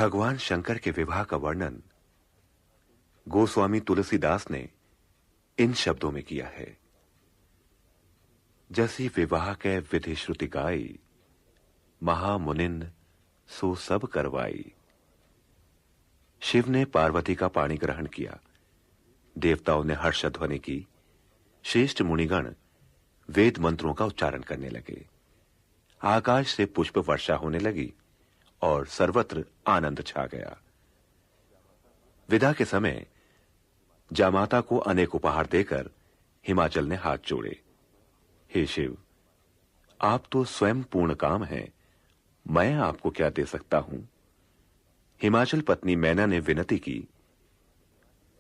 भगवान शंकर के विवाह का वर्णन गोस्वामी तुलसीदास ने इन शब्दों में किया है। जैसी विवाह के विधि श्रुति गाई, महामुनिन सो सब करवाई। शिव ने पार्वती का पाणी ग्रहण किया, देवताओं ने हर्षध्वनि की, श्रेष्ठ मुनिगण वेद मंत्रों का उच्चारण करने लगे, आकाश से पुष्प वर्षा होने लगी और सर्वत्र आनंद छा गया। विदा के समय जामाता को अनेक उपहार देकर हिमाचल ने हाथ जोड़े। हे शिव, आप तो स्वयं पूर्ण काम हैं, मैं आपको क्या दे सकता हूं? हिमाचल पत्नी मैना ने विनती की,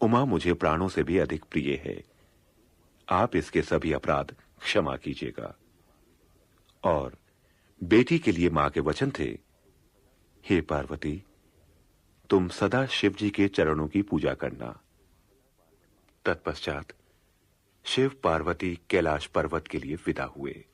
उमा मुझे प्राणों से भी अधिक प्रिय है, आप इसके सभी अपराध क्षमा कीजिएगा। और बेटी के लिए मां के वचन थे, हे पार्वती, तुम सदा शिव जी के चरणों की पूजा करना। तत्पश्चात शिव पार्वती कैलाश पर्वत के लिए विदा हुए।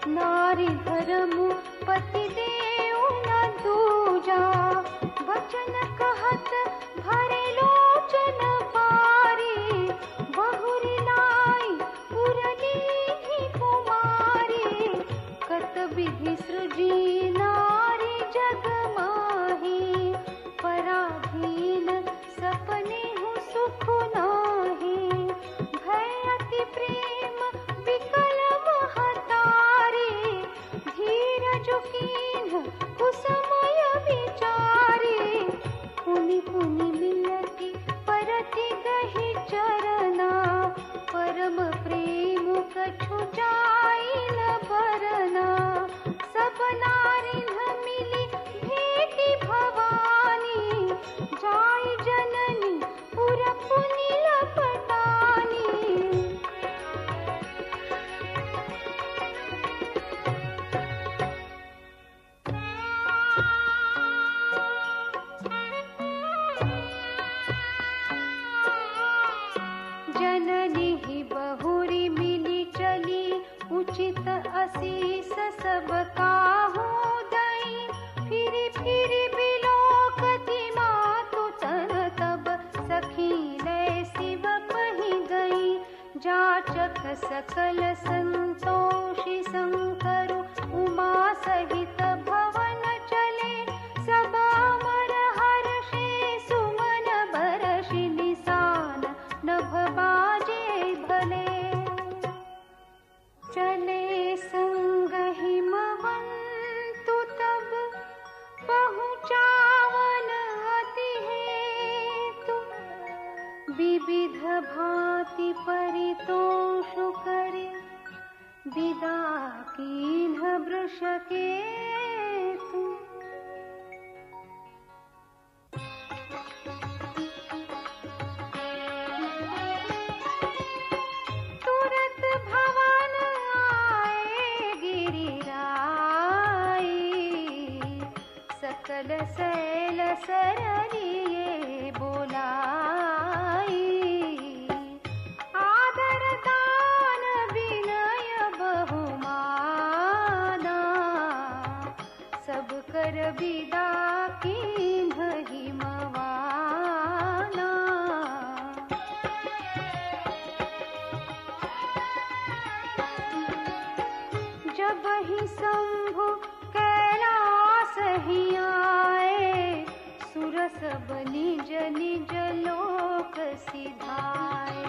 नारी शीस सब काहू दई, फिरी फिरी बिलोकती मातु तन तब, सखी लय शिव पहि गई। जाचक सकल संतोषी शंकरु, उमा सहित भवन चले। सब अमर हर्षे सुमन बरषि, निसान नभ बाजे भले। चले संग हिमवंतु तब, पहुँचावन अति हेतु। विविध भांति परितोषु करे, विदा कीन्ह वृषकेतु। तुरत भवन आए गिरिराई, सकल शैल सरलिए बोलाई। आदर दान विनय बहुमाना, सब कर विदा कीन्ह हिमवाना। जब ही शंभु कैलास ही आए, सुरस बनी निज लोक सिधाए।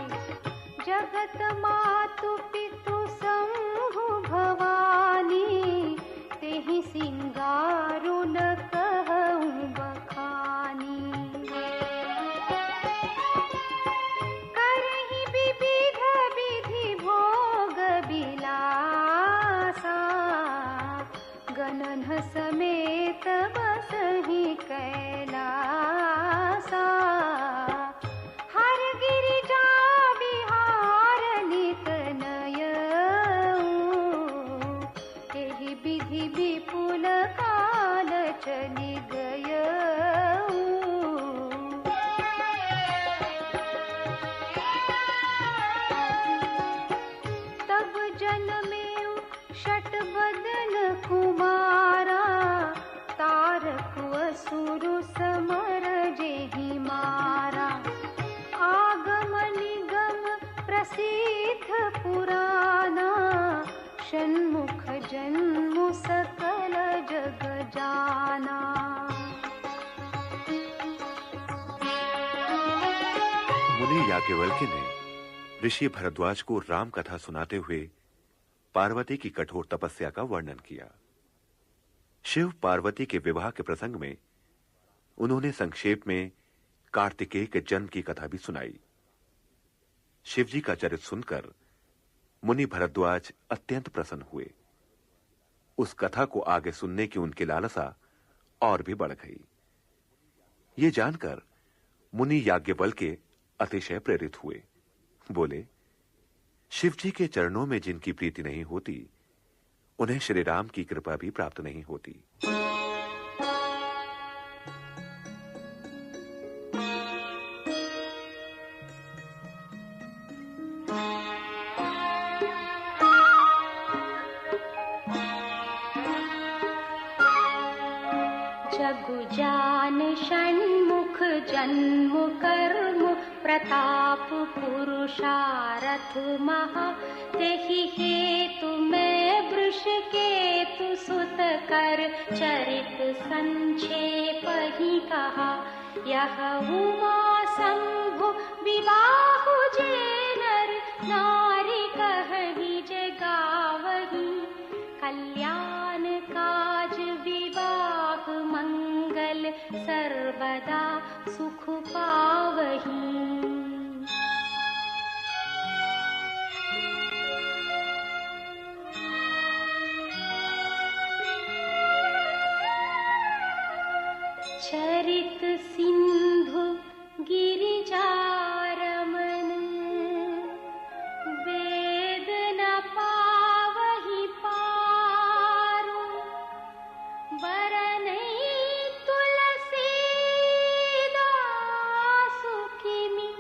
जगत मातु पितु शंभु भवानी, तेहि सिंगारु न कहूँ बखानी। करहि विविध विधि भोग बिलासा, गणन समेत बसहि कैलासा। हर गिरिजा विहार नित नयऊ, एहि विधि विपुल काल चलि गयऊ। तब जन्मेऊ षटबदन कुमारा, तारक असुरु समर जेहि मारा। आगम निगम प्रसिद्ध पुराना, षण्मुख जन्मु सकल जग जाना। मुनि याज्ञवल्क्य ने ऋषि भरद्वाज को राम कथा सुनाते हुए पार्वती की कठोर तपस्या का वर्णन किया। शिव पार्वती के विवाह के प्रसंग में उन्होंने संक्षेप में कार्तिकेय के जन्म की कथा भी सुनाई। शिवजी का चरित्र सुनकर मुनि भरद्वाज अत्यंत प्रसन्न हुए। उस कथा को आगे सुनने की उनकी लालसा और भी बढ़ गई। ये जानकर मुनि याज्ञवल्क्य अतिशय प्रेरित हुए। बोले, शिवजी के चरणों में जिनकी प्रीति नहीं होती, उन्हें श्री राम की कृपा भी प्राप्त नहीं होती। जगु जान षण्मुख जन्म कर्म, प्रताप पुरुषारथ महा। तेहि हेतु मैं वृष केतु सुत कर, चरित संक्षेप ही कहा। यह उमा शंभु विवाह जे नर, नारी कहहि जे गावहि। कल्याण काज विवाह मंगल, सर्वदा सुख पावहि। चरित सिंधु गिरिजा रमन, वेद न पावहि पारो। बरनई तुलसी दासु किमि,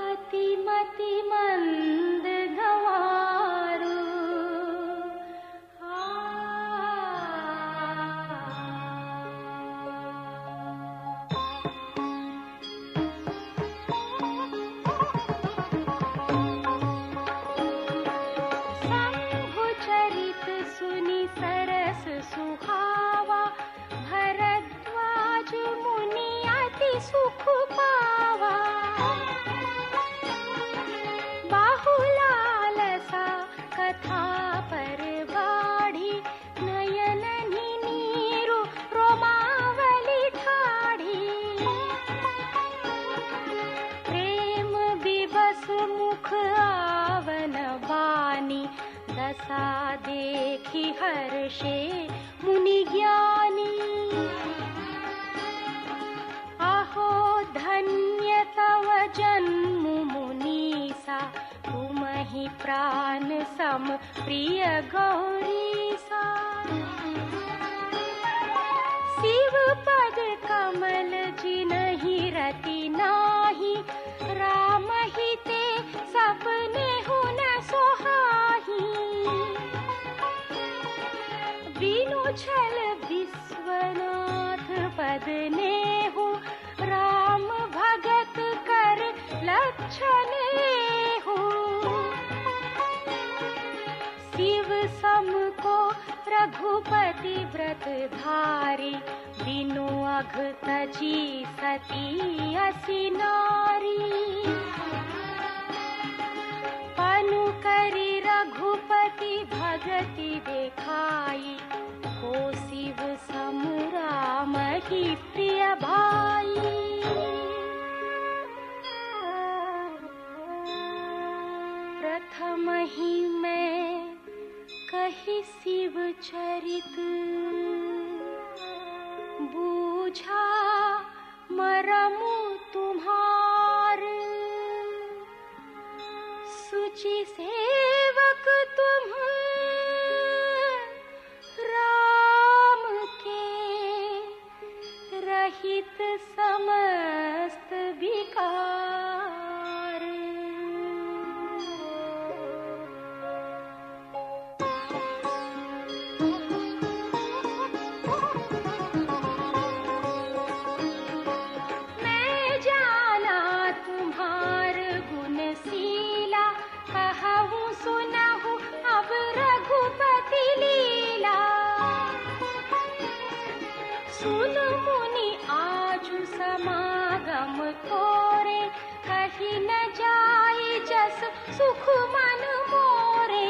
अति मति मंद गंवारो। मुख आवन बानी, दशा देखी हर्षे मुनि ज्ञानी। अहो धन्य तव जन्म मुनीसा, तुम ही प्राण सम प्रिय गौरीसा। शिव पद कमल जिनहि रति नाही, राम ही ते सपने हुन सोहाही। बिनु छल विश्वनाथ पद नेहु, राम भगत कर लक्षण एहु। शिव सम को रघुपति व्रत धारी, बिनु अघ तजी सती असी नारी। पनु करी रघुपति भगति देखाई, को शिव सम राम ही प्रिय भाई। प्रथम ही मैं कही शिव चरित, बूझा मरमु तुम्हार। सुचि सेवक तुम राम के, रहित समस्त विकार। मैं जाना तुम्हार गुणशीला, कहूँ सुनहु अब रघुपति लीला। सुन मुनि आजु समागम तोरे, कही न जाई जस सुख मन मोरे।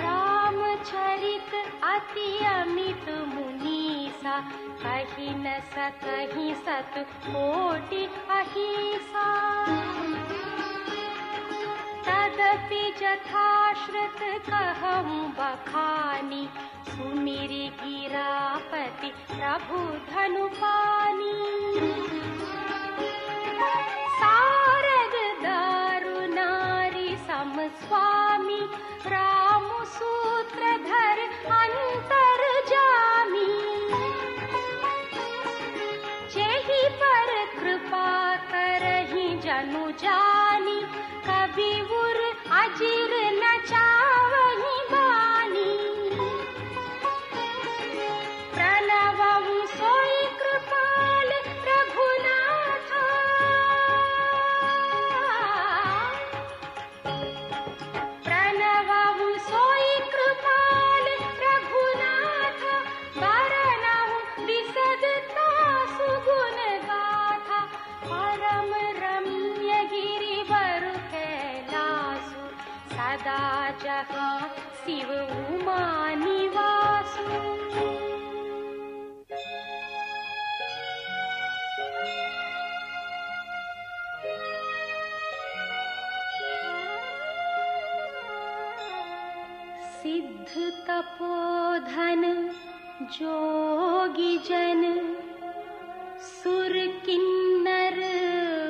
रामचरित अति अमित मुनीसा, कही न सकहि सत कोटि अहिसा। तदपि जथाश्रुत कहूँ बखानी, सुमिरि गिरापति प्रभु धनुपानी। सारद दारु नारी सम स्वामी, राम सूत्रधर अंतर जामी। जेहि पर कृपा करहि जनु जानी, कबि उर अजिर न चावहि बानी। प्रणवं सोई कृपाल रघुनाथा, प्रणवं सोई कृपाल रघुनाथा। वरनहु विशदता सुगुण गाथा, परम रम्य गिरिवर कैलासु। सदा जहाँ शिव उमा निवासु। सिद्ध तपोधन जोगी जन, सुर किन्नर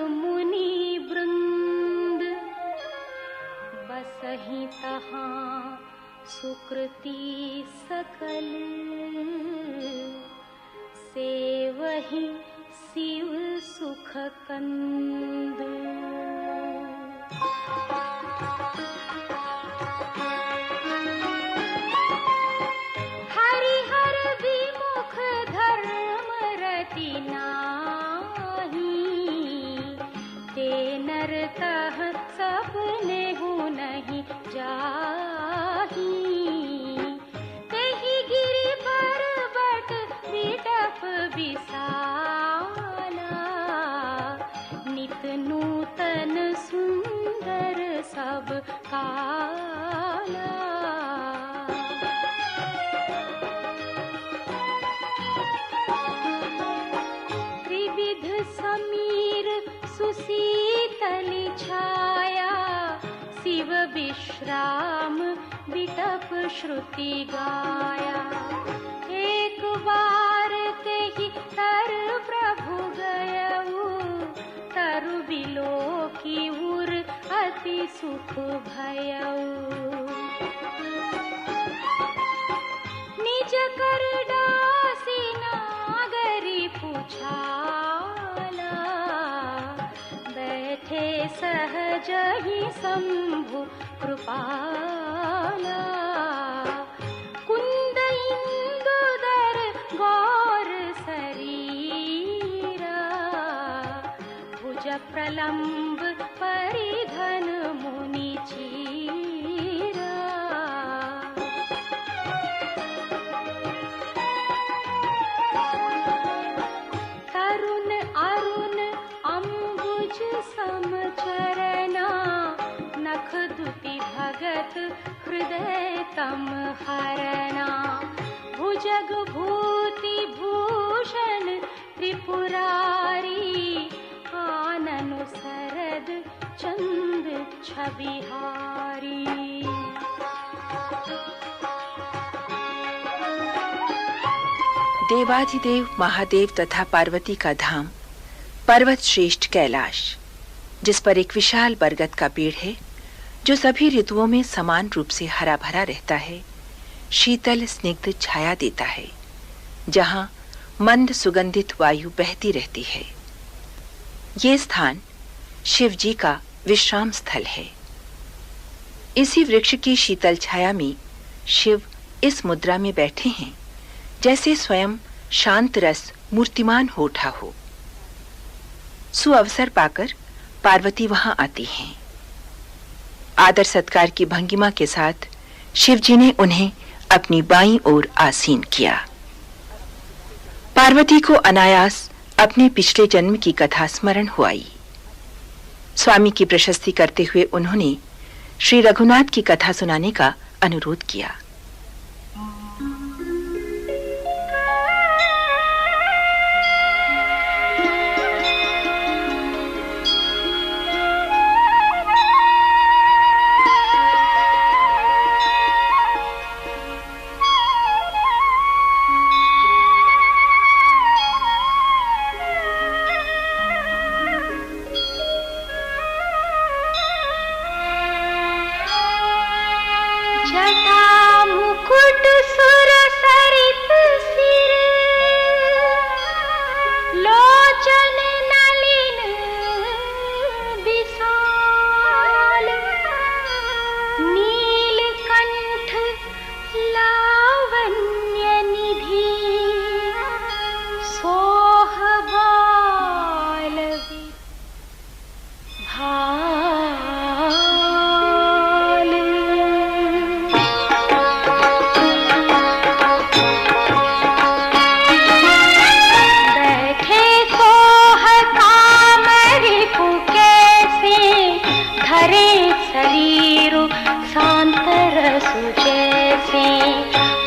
मुनि वृंद। बसहि तहाँ सुकृति सकल, सेवहि शिव सुख कंद। हरिहर विमुख धर्म रति नाही, ते नर तह सबनेहु नहीं जाही। तेहि गिरि पर्वत बिटप विशाला, नित नूतन सुंदर सब काला। त्रिविध समीर सुशील शीतली छाया शिव विश्राम बिटप श्रुति गाया। एक बार ते ही तर प्रभु गयऊ तरु बिलो की उर अति सुख भयऊ। निज कर दासी नागरी पुछाला बैठे सहज ही शंभु कृपाला। कुंद इंदुदर गौर शरीरा भुज प्रलंब परिधन मुनि चीरा। तरुण अरुण अम्बुज समचरना नख दुति भगत हृदय तम हरना। भुजग भूति भूषण त्रिपुरारी आननु सरद चंद छबिहारी। देवाधिदेव महादेव तथा पार्वती का धाम पर्वत श्रेष्ठ कैलाश, जिस पर एक विशाल बरगद का पेड़ है जो सभी ऋतुओं में समान रूप से हरा भरा रहता है, शीतल स्निग्ध छाया देता है, जहां मंद सुगंधित वायु बहती रहती है। ये स्थान शिव जी का विश्राम स्थल है। इसी वृक्ष की शीतल छाया में शिव इस मुद्रा में बैठे हैं जैसे स्वयं शांत रस मूर्तिमान हो उठा हो। सुअवसर पाकर पार्वती वहां आती हैं। आदर सत्कार की भंगिमा के साथ शिव जी ने उन्हें अपनी बाईं ओर आसीन किया। पार्वती को अनायास अपने पिछले जन्म की कथा स्मरण हो आई। स्वामी की प्रशस्ति करते हुए उन्होंने श्री रघुनाथ की कथा सुनाने का अनुरोध किया।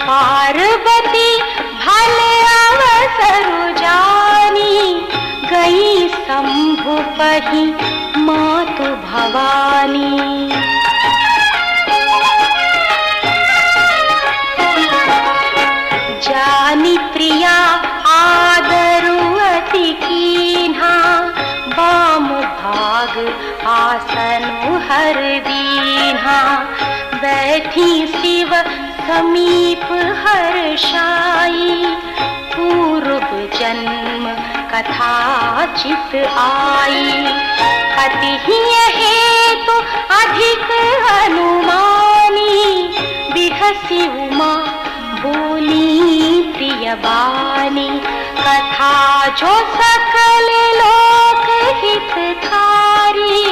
पार्वती भले अवसर जानी गई शंभु पही मातु भवानी। जानी प्रिया आदरु अति कीन्हा वाम भाग आसनु हर दीन्हा। बैठी शिव समीप हर्षाई पूर्व जन्म कथा चित आई। अति हेतु अधिक अनुमानी बिहसी उमा बोली प्रिय बानी। कथा जो सकल लोक हितकारी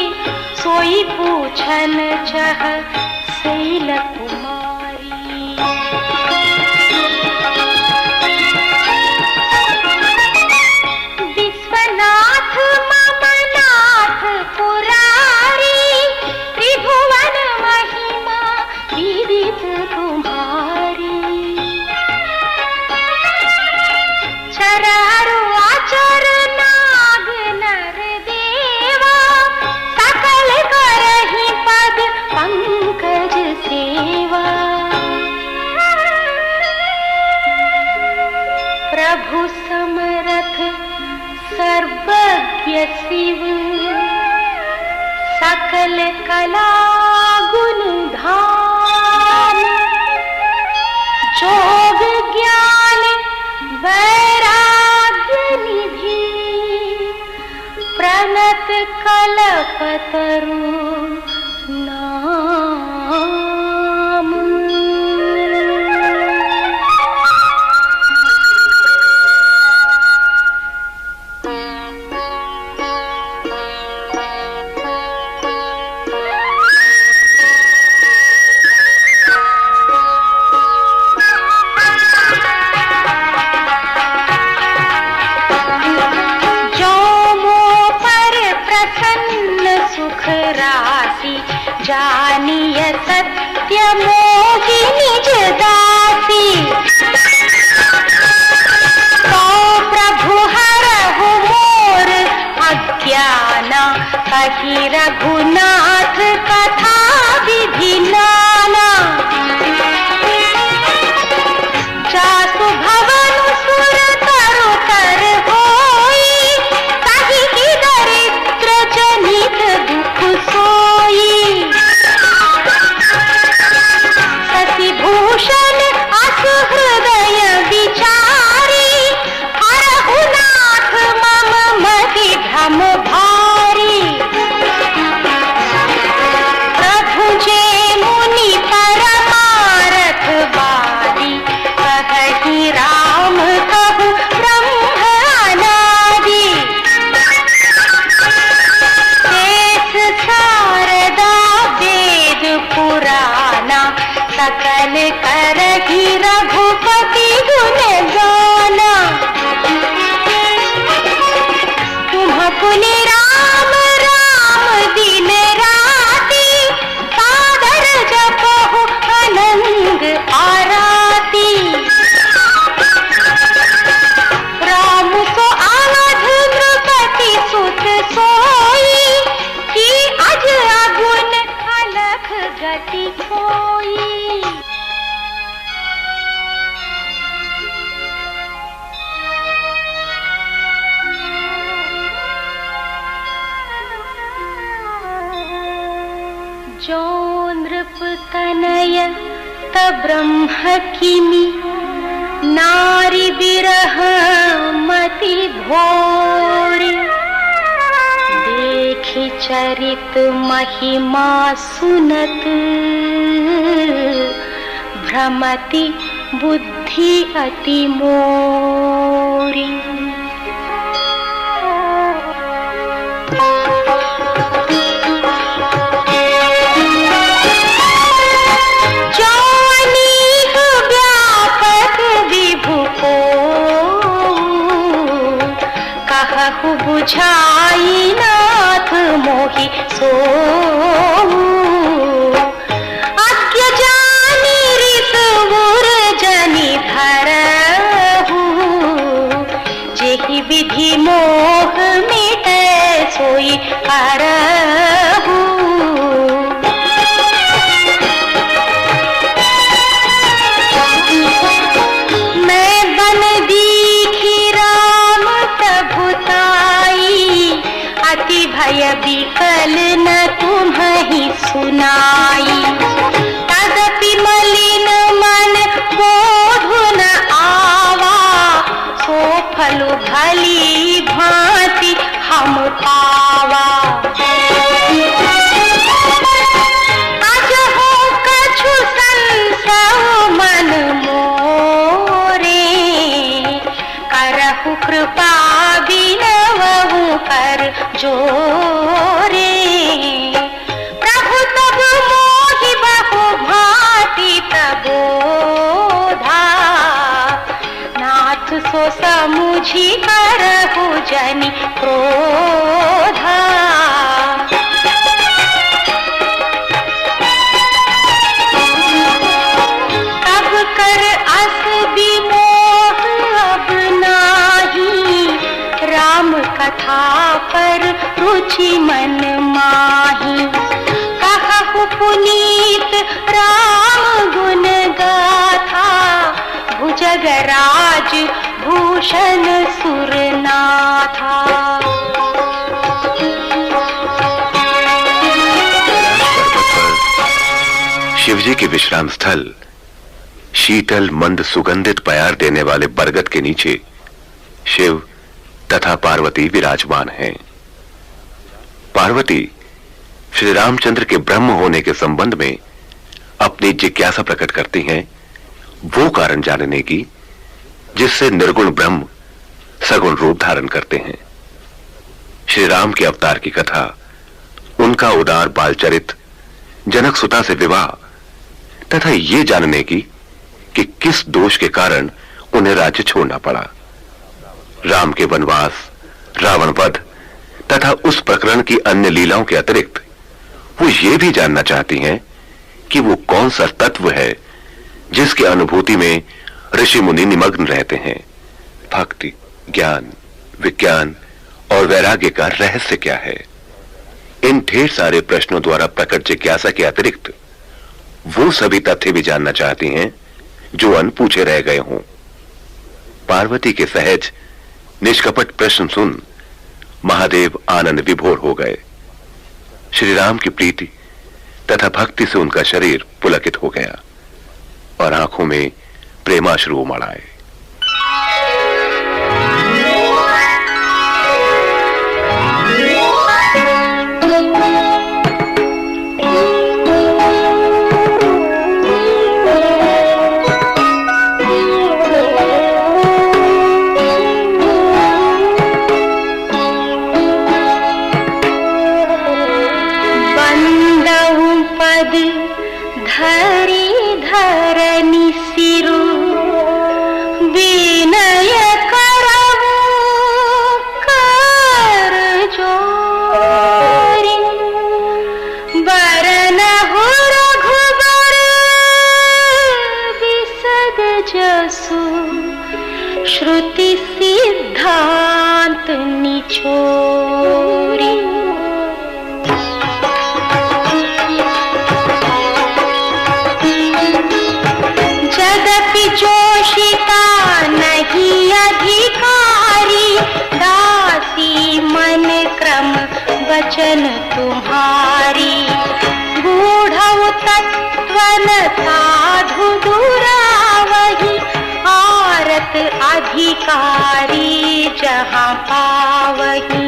सोई पूछन चह शैल कुमारी। विश्वनाथ ममनाथ पुरारी त्रिभुवन महिमा विदित तुम्हारी। चरारु आचरण सकल कला गुण धाम, जोग ज्ञान वैराग्य निधि, प्रणत कल्पतरु नाम। जानिय सत्य मोहि निज दासी, तो प्रभु हरहु मोर अज्ञान, कहि रघुनाथ कथा विधि नाना। जासु भवन सुर तरु तर होई, कहि की दरिद्र जनित दुख सोई। भूषण असु हृदय विचारी, हरहु नाथ मम मति भ्रम भारी। प्रभु जे मुनि परमारथ वादी, कहहि राम कहु ब्रह्म अनादि। शेष शारदा वेद पुराना, सकल करहि रघुपति गुण गाना। तुम पुनि राम राम दिन राति, सादर जपहु अनंग आराती। राम सो अवध नृपति सुत सोई, कि अज अगुन अलख गति खोई। जो नृप तनय त ब्रह्म किमि, नारी बिरह मति भोरी। देखि चरित महिमा सुनत, भ्रमति बुद्धि अति मोरी। कहु बुझाई नाथ मोहि सोऊ, अज्ञ जानी ऋतुवर जनि धरहु। जेहि विधि मोह मिटै सोई करहु। भय विकल न तुम्हि सुनाई, तदपि मलिन मन बोधु न आवा। सो फल भली भांति हम पावा। अज हो कछु संसव मन मोरे, करहु कृपा बिनवहु कर जोरे। प्रभु तब मोहि बहु भांति तबोधा, नाथ सो समुझि करहु जनि क्रोधा। तब कर अस विमोह अब नाही, राम कथा पर रुचि मन माही। कहु पुनीत राम गुण गाथा, भुजगराज भूषण सुरनाथा। शिवजी के विश्राम स्थल शीतल मंद सुगंधित प्यार देने वाले बरगद के नीचे शिव तथा पार्वती विराजमान हैं। पार्वती श्री रामचंद्र के ब्रह्म होने के संबंध में अपनी जिज्ञासा प्रकट करती हैं, वो कारण जानने की जिससे निर्गुण ब्रह्म सगुण रूप धारण करते हैं। श्री राम के अवतार की कथा, उनका उदार बालचरित, जनक सुता से विवाह तथा ये जानने की कि किस दोष के कारण उन्हें राज्य छोड़ना पड़ा। राम के वनवास, रावण वध तथा उस प्रकरण की अन्य लीलाओं के अतिरिक्त वो ये भी जानना चाहती हैं कि वो कौन सा तत्व है जिसकी अनुभूति में ऋषि मुनि निमग्न रहते हैं। भक्ति, ज्ञान, विज्ञान और वैराग्य का रहस्य क्या है? इन ढेर सारे प्रश्नों द्वारा प्रकट जिज्ञासा के अतिरिक्त वो सभी तथ्य भी जानना चाहती हैं जो अनपूछे रह गए हों। पार्वती के सहज निष्कपट प्रश्न सुन महादेव आनंद विभोर हो गए। श्री राम की प्रीति तथा भक्ति से उनका शरीर पुलकित हो गया और आंखों में प्रेमाश्रु उमड़ आए। श्रुति सिद्धांत निछोरी, जदपि जोशिता नहीं अधिकारी, दासी मन क्रम वचन तुम्हारी, गूढ़ तत्वन साधु दुरावही, आरत अधिकारी जहाँ पावही,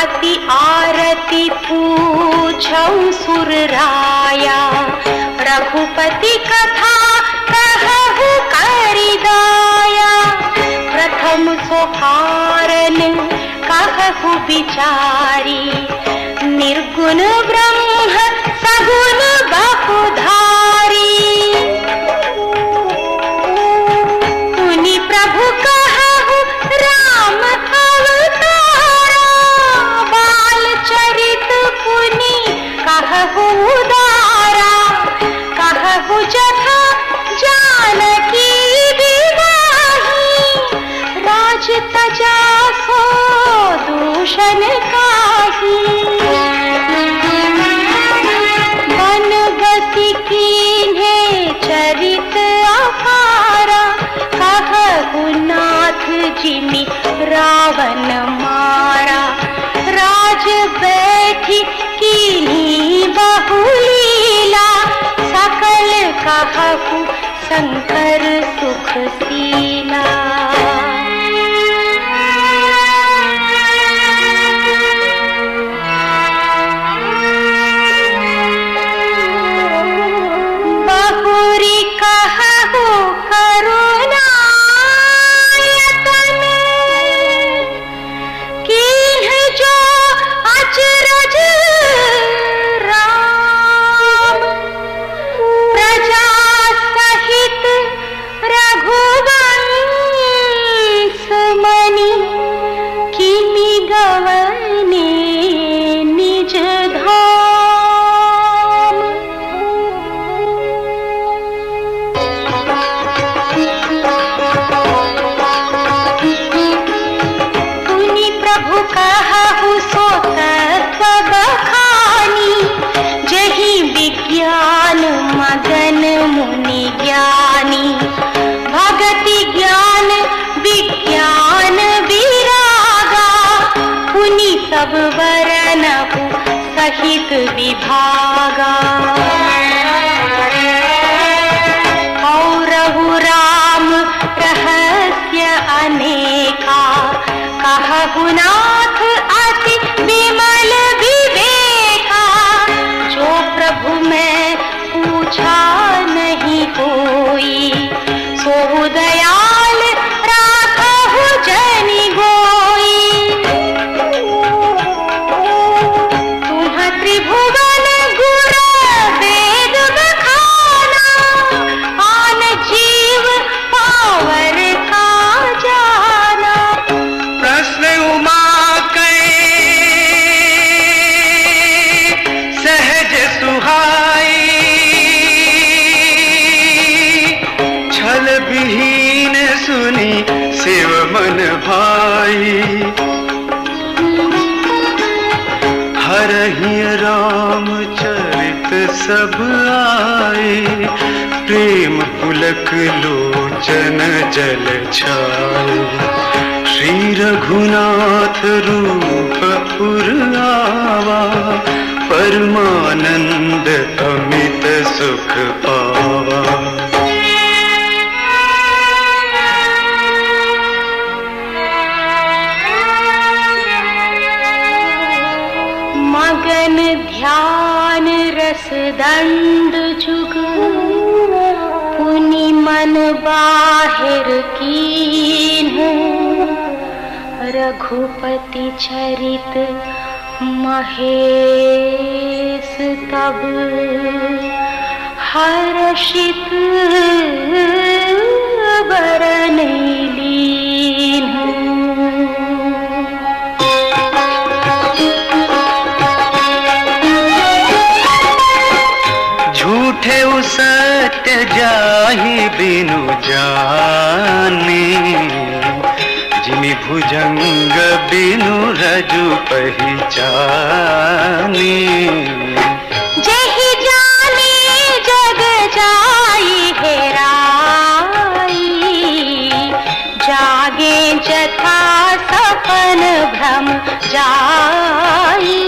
अति आरती पूछऊं सुर राया, रघुपति कथा कहु करि दाया, प्रथम सोहारन कहु बिचारी, निर्गुण ब्रह्म सगुण बहुधारी, पुनि प्रभु कहु राम अवतारा, बाल चरित पुनि कहु उदारा, कहु जथा जानकी विवाही, राज तजा सो दूषण काही, वन बसी कीन्हे चरित अपारा, कहु नाथ जिमि रावण मारा, राज बैठी कीन्ही बहुलीला, सकल कहु शंकर सुखशीला। बहुरी कहु करुणायतन, कीन्ह जो अचरज राम, प्रजा सहित रघुवंश मणि, किमि गवने निज धाम। पुनि प्रभु कहु सो तत्व बखानी, जहि विज्ञान मगन मुनि ज्ञानी, भगति ज्ञान विज्ञान विरागा, पुनि सब वरनहु सहित विभागा। कौरव राम रहस्य अनेका, कहहु नाथ अति विमल विवेका। जो प्रभु मैं पूछा नहीं कोई, सोहु दयाल राखहु जनि गोई। तुम त्रिभुवन गुर वेद बखाना, आन जीव पावर का जाना। प्रश्न उमा कई सहज सुहाई, छल विहीन सुनी शिव मन भाई। हरहि राम चरित सब आए, प्रेम पुलक लोचन जल छाए। श्री रघुनाथ रूप पुरावा, परमानंद अमित सुख पावा। मगन ध्यान रस दंड जुग, पुनि मन बाहिर कीन्ह। रघुपति चरित महेश तब, हर्षित बरन लीन्ह। झूठे सत्य जाहि बिनु जाने, जिमि भुजंग बिनु रजु पहचाने। जेहि जाने जग जाई हेराई, जागे जथा सपन भ्रम जाई।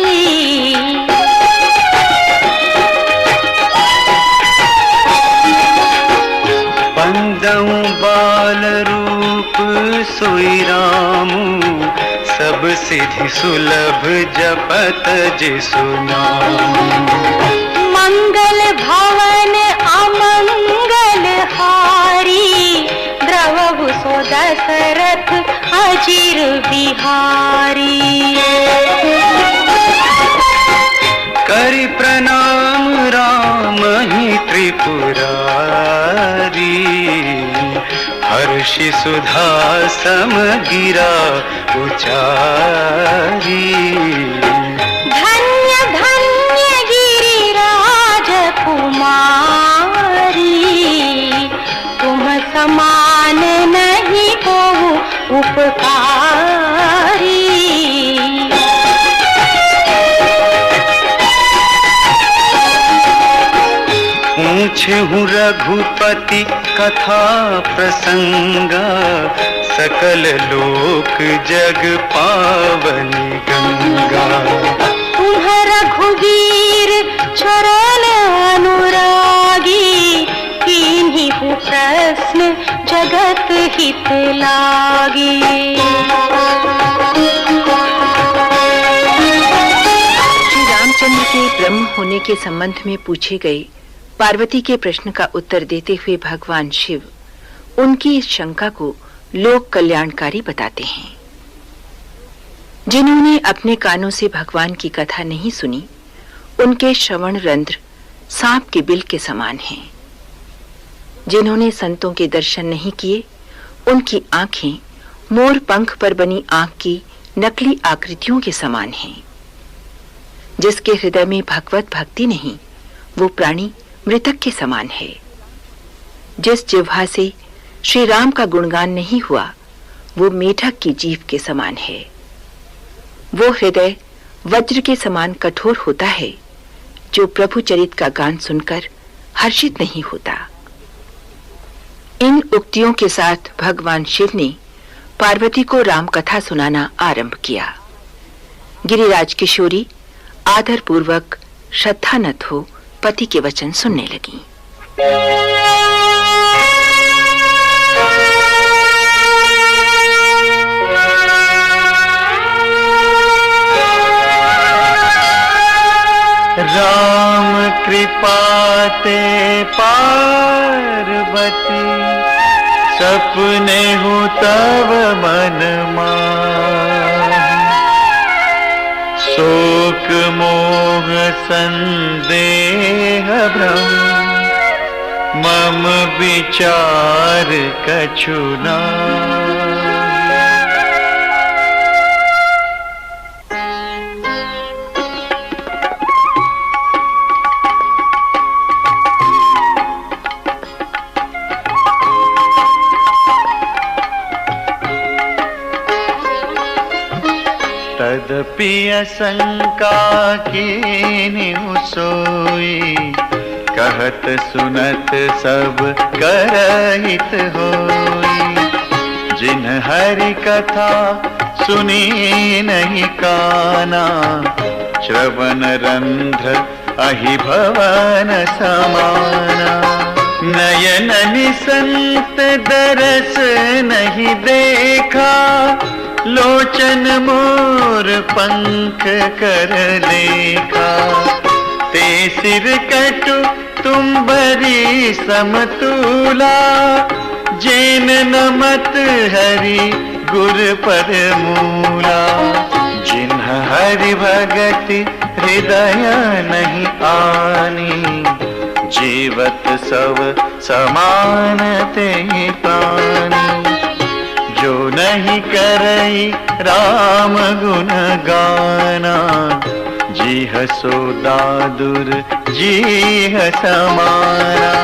बंदऊ बाल रूप सोई रामू, सब सिद्धि सुलभ जपत जिसु नाम। मंगल भवन अमंगल हारी, द्रवहु सो दशरथ अजिर बिहारी। करि प्रणाम राम ही त्रिपुरारी, हर्षि सुधा सम गिरा उचारी। धन्य धन्य गिरिराज कुमारी, तुम समान नहीं को उपकारी। पूछहु रघुपति कथा प्रसंगा, सकल लोक जग पावनी गंगा। तुम रघुवीर चरण अनुरागी, कीन्ही प्रश्न जगत हित लागी। श्री रामचंद्र के ब्रह्म होने के संबंध में पूछे गए पार्वती के प्रश्न का उत्तर देते हुए भगवान शिव उनकी इस शंका को लोक कल्याणकारी बताते हैं। जिन्होंने अपने कानों से भगवान की कथा नहीं सुनी, उनके श्रवण रंध्र सांप के बिल के समान हैं। जिन्होंने संतों के दर्शन नहीं किए, उनकी आंखें मोर पंख पर बनी आंख की नकली आकृतियों के समान हैं। जिसके हृदय में भगवत भक्ति नहीं, वो प्राणी मृतक के समान है। जिस जिह्वा से श्री राम का गुणगान नहीं हुआ, वो मेढक की जीभ के समान है। वो हृदय वज्र के समान कठोर होता है, जो प्रभु चरित का गान सुनकर हर्षित नहीं होता। इन उक्तियों के साथ भगवान शिव ने पार्वती को राम कथा सुनाना आरंभ किया। गिरिराज किशोरी आदर पूर्वक श्रद्धा न हो पति के वचन सुनने लगी। राम कृपाते पार्वती, सपने हो तब मन माहि। शोक मोह संदेह भ्रम, मम विचार कछु नाहि। तदपि असंका कीन्हु सोई, कहत सुनत सब करहित होई। जिन हरि कथा सुनी नहीं काना, श्रवण रंध्र अहि भवन समाना। नयन निसंत दरस नहीं देखा, लोचन मोर पंख कर लेखा। ते सिर कटु तुम बरी समतूला, जेन नमत हरि गुर पर मूला। जिन्ह हरि भगति हृदय नहीं आनी, जीवत सब समान ते प्राणी। जो नहीं करई राम गुण गाना, जीह सो दादुर जीह समाना।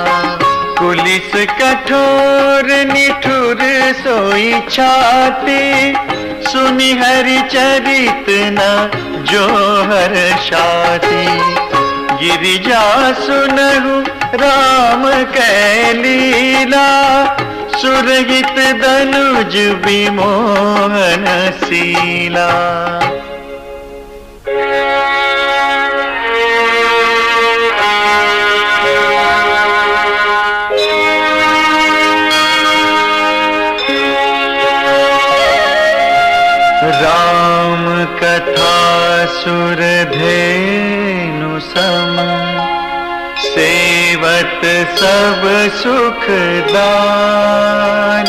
कुलिस कठोर निठुर सोई छाती, सुनि हरि चरित न जो हर्षाति। गिरिजा सुनहु राम कै लीला, सुरहित दनुज विमोहन शीला। राम कथा सुरधेनु सम, सेवत सब सुखदान।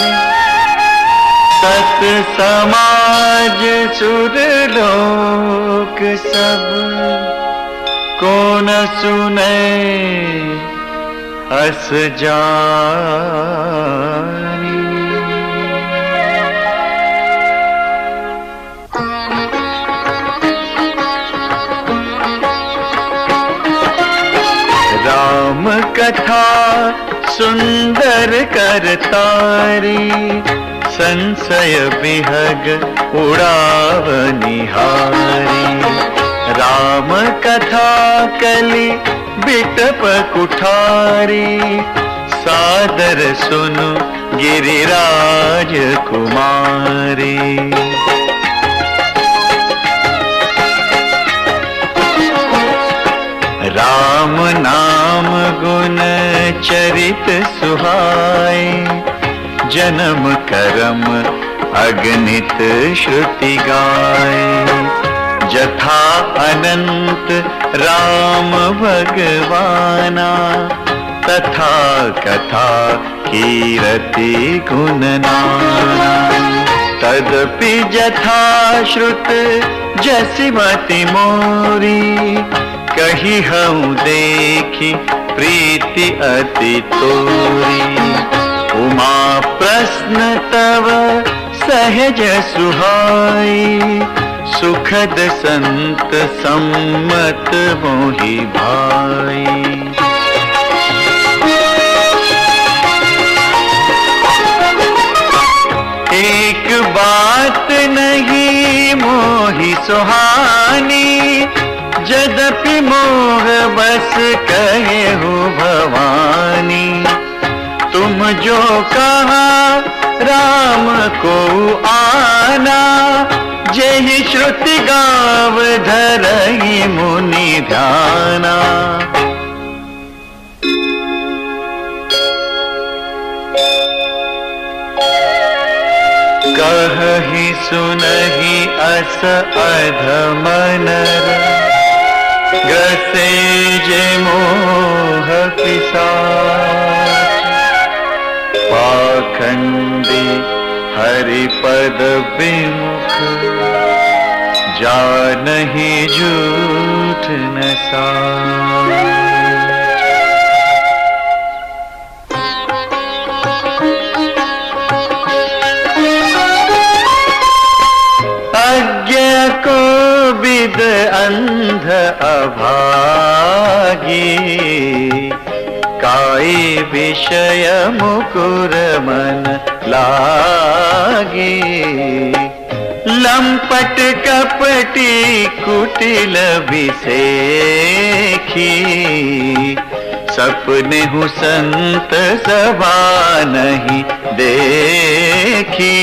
सत समाज सुरलोक सब, को न सुने अस जानी। राम कथा सुंदर करतारी, संशय विहग उड़ावनिहारी। राम कथा कलि बिटप कुठारी, सादर सुनु गिरिराज कुमारी। राम नाम गुण चरित सुहाए, जन्म करम अगणित श्रुति गाए। जथा अनंत राम भगवाना, तथा कथा कीरति गुण नाना। तदपि जथा श्रुत जसिमति मोरी, कही हम देखी प्रीति अति तोरी। उमा प्रश्न तव सहज सुहाई, सुखद संत सम्मत मोहि भाई। एक बात नहीं मोहि सुहानी, यद्यपि मोह बस कहे हो भवानी। तुम जो कहा राम को आना, जेहि श्रुति गाव धरई मुनि ध्याना। कहि सुनहि अस अधम नर, ग्रसे जे मोह पिशाच। पाखंडी हरिपद विमुख, जानहि झूठ न साच। अज्ञा को विद अंध अभागी, काई विषय मुकुर मन लागी। लंपट कपटी कुटिल विसेखी, सपने हूँ संत सभा नहीं देखी।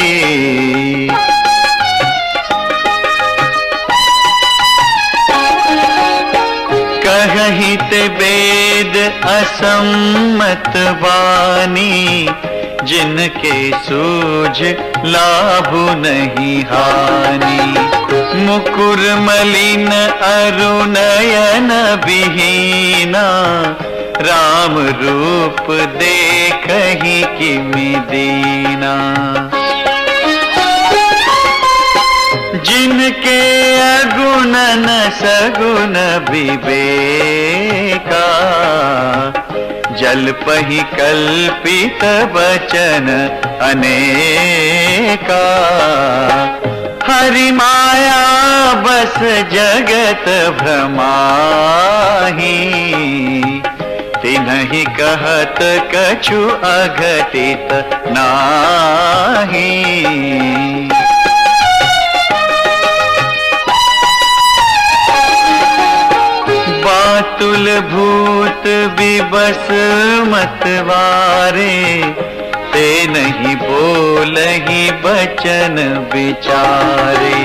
कहित वेद असम्मत वाणी, जिनके सूझ लाभ नहीं हानि। मुकुर मलिन अरुणयन विहीना, राम रूप देखहि किमि दीना। जिनके अगुण न सगुण विवेका, जल पहि कल्पित वचन अनेका। हरि माया बस जगत भ्रमाही, तिन्हि कहत कछु अघटित नाही। बातुल भूत विबस मतवारे, ते नहीं बोलहि बचन विचारे।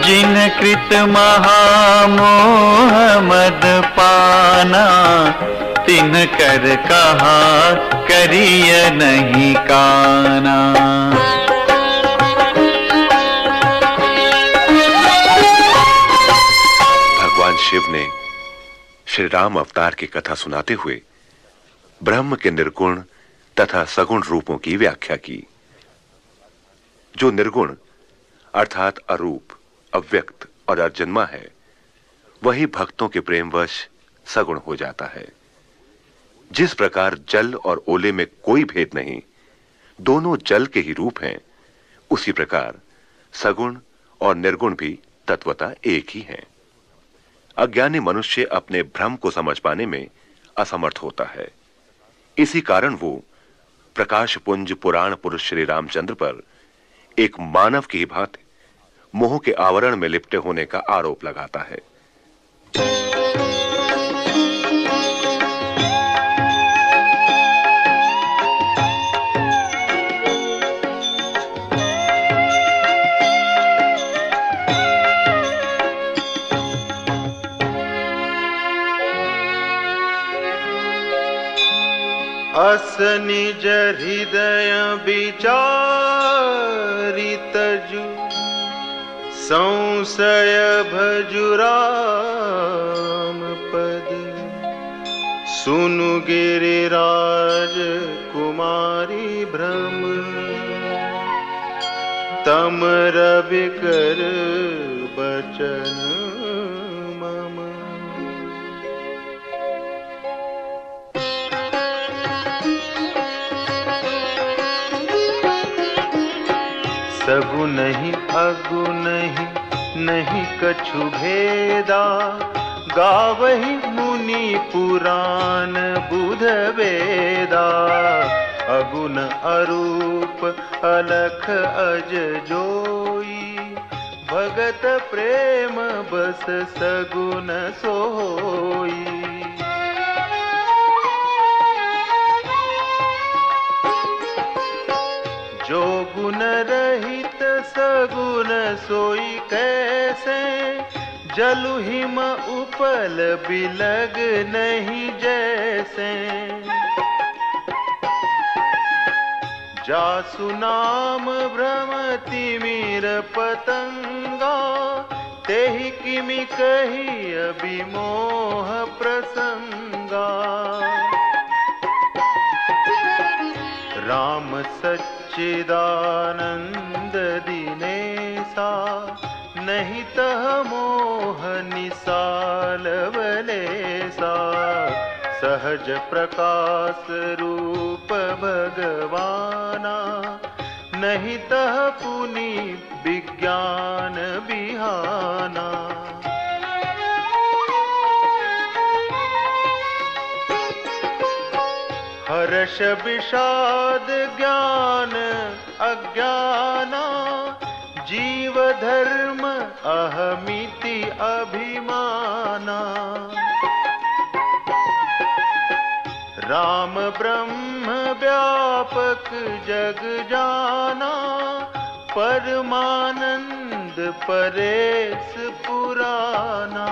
जिन कृत महामोह मद पाना, तिन कर कहा करिय नहीं काना। भगवान शिव ने श्री राम अवतार की कथा सुनाते हुए ब्रह्म के निर्गुण तथा सगुण रूपों की व्याख्या की। जो निर्गुण अर्थात अरूप, अव्यक्त और अजन्मा है, वही भक्तों के प्रेमवश सगुण हो जाता है। जिस प्रकार जल और ओले में कोई भेद नहीं, दोनों जल के ही रूप हैं, उसी प्रकार सगुण और निर्गुण भी तत्वतः एक ही हैं। अज्ञानी मनुष्य अपने भ्रम को समझ पाने में असमर्थ होता है। इसी कारण वो प्रकाश पुंज पुराण पुरुष श्री रामचंद्र पर एक मानव की भांति मोह के आवरण में लिपटे होने का आरोप लगाता है। अस निज हृदय विचारि तजु, संशय भजु राम पद। सुनु गिरिराज कुमारी भ्रम, तम रवि कर बचन मम। सगुन नहीं अगुन नहीं कछु भेदा, गावहि मुनि पुराण बुध वेदा। अगुन अरूप अलख अज जोई, भगत प्रेम बस सगुन सोई। जो गुण रहित सगुन सोई कैसे, जलु हिम उपल बिलग नहीं जैसे। जासु नाम भ्रमति मीर पतंगा, तेहि किमि कही अभिमोह प्रसंगा। राम सच्चिदानंद दिनेसा, नहीं तह मोह निसाल बलेसा। सहज प्रकाश रूप भगवाना, नहीं तह पुनि विज्ञान बिहाना। हर्ष विषाद ज्ञान अज्ञाना, जीव धर्म अहमिति अभिमाना। राम ब्रह्म व्यापक जग जाना, परमानंद परेश पुराना।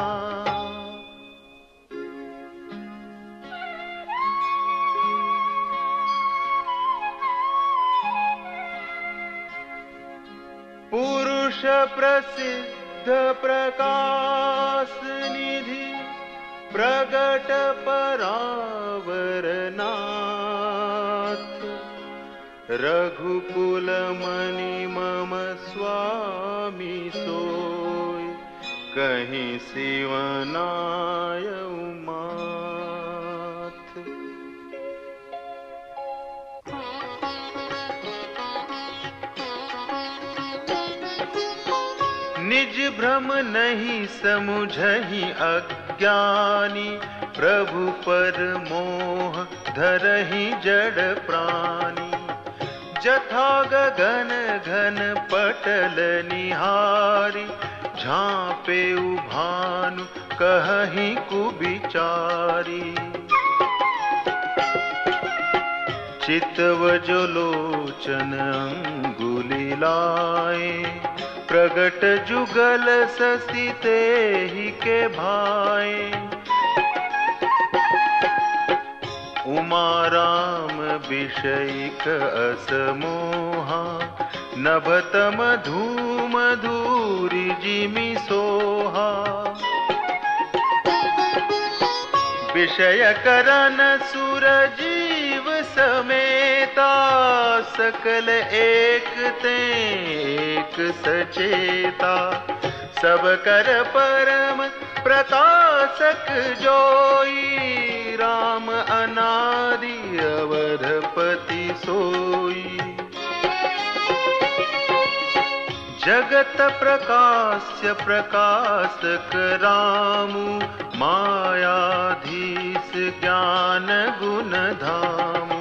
पुरुष प्रसिद्ध प्रकाश निधि, प्रगट परावरनाथ। रघुकुल मणि मम स्वामी सोय, कहीं सिवनायउ माथ। निज भ्रम नहीं समुझहि अज्ञानी, प्रभु पर मोह धरहि जड़ प्राणी। जथा गगन घन पटल निहारी, झांपे भानु कहहि कुबिचारी। चितव जो लोचन अंगुली लाए, प्रगट जुगल ससी तेहि के भाए। उमा राम विषयिक असमोहा, नभत मधुम धूरि जिमि सोहा। विषय करन सुर जीव समेता, सकल एक ते एक सचेता। सब कर परम प्रकाशक जोई, राम अनादि अवधपति सोई। जगत प्रकाश्य प्रकाशक रामु, मायाधीश ज्ञान गुण धामु।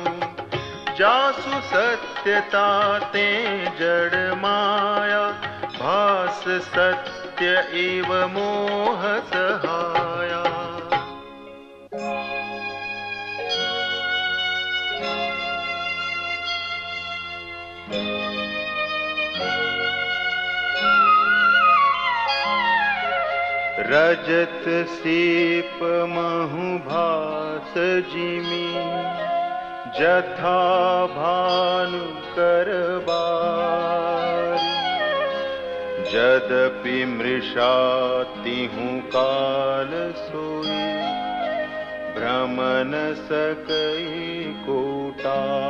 जासु सत्यता ते जड़ माया, भास सत्य एव मोह सहाया। रजत सीप महु भास जिमि, जथा भानु करबारी। जदपि मृषा तिहु काल सोई, भ्रम न सकई कोटारी।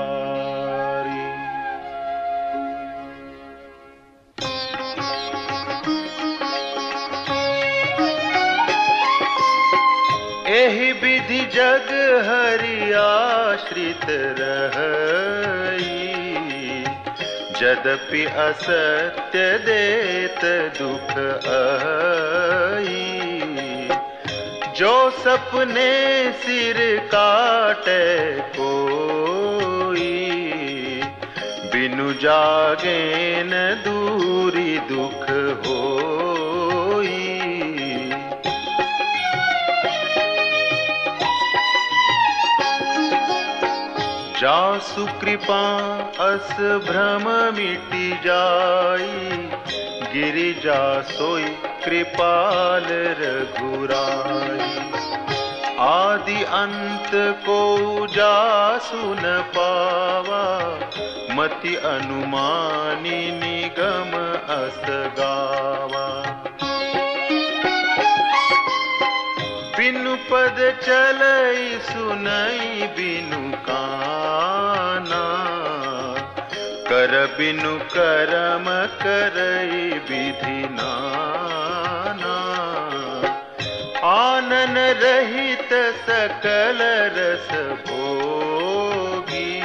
एहि विधि जग हरि आश्रित रहई, जदपि असत्य देत दुख आई। जो सपने सिर काटे कोई, बिनु जागे न दूरी दुख होई। जासु कृपा अस भ्रम मिटि जाई, गिरिजा सोई कृपाल रघुराई। आदि अंत को जासु न पावा, मति अनुमानी निगम अस गावा। बिनु पद चलई सुनई बिनु काना, कर बिनु करम करई विधि नाना। आनन रहित सकल रस भोगी,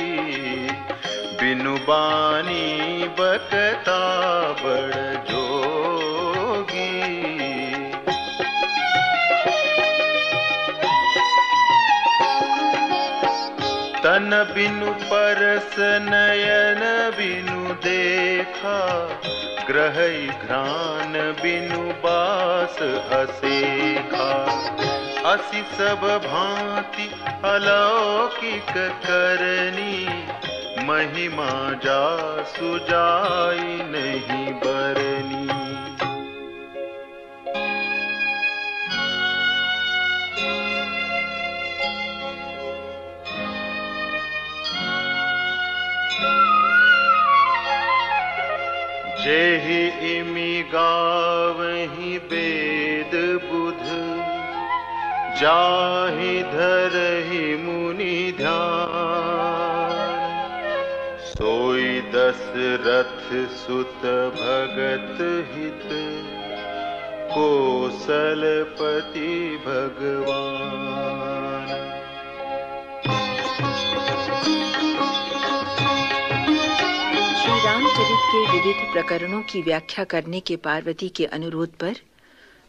बिनु बानी बकता बड़ जोगी। तन बिनु परस नयन बिनु देखा, ग्रहई घ्राण बिनु बास असेखा। असि सब भांति अलौकिक करनी, महिमा जासु जाई नहीं बरनी। जेहि इमि गावहि वेद बुध, जाहि धरहि मुनि ध्यान। सोई दशरथ सुत भगत हित, कौशलपति भगवान। रामचरित के विविध प्रकरणों की व्याख्या करने के पार्वती के अनुरोध पर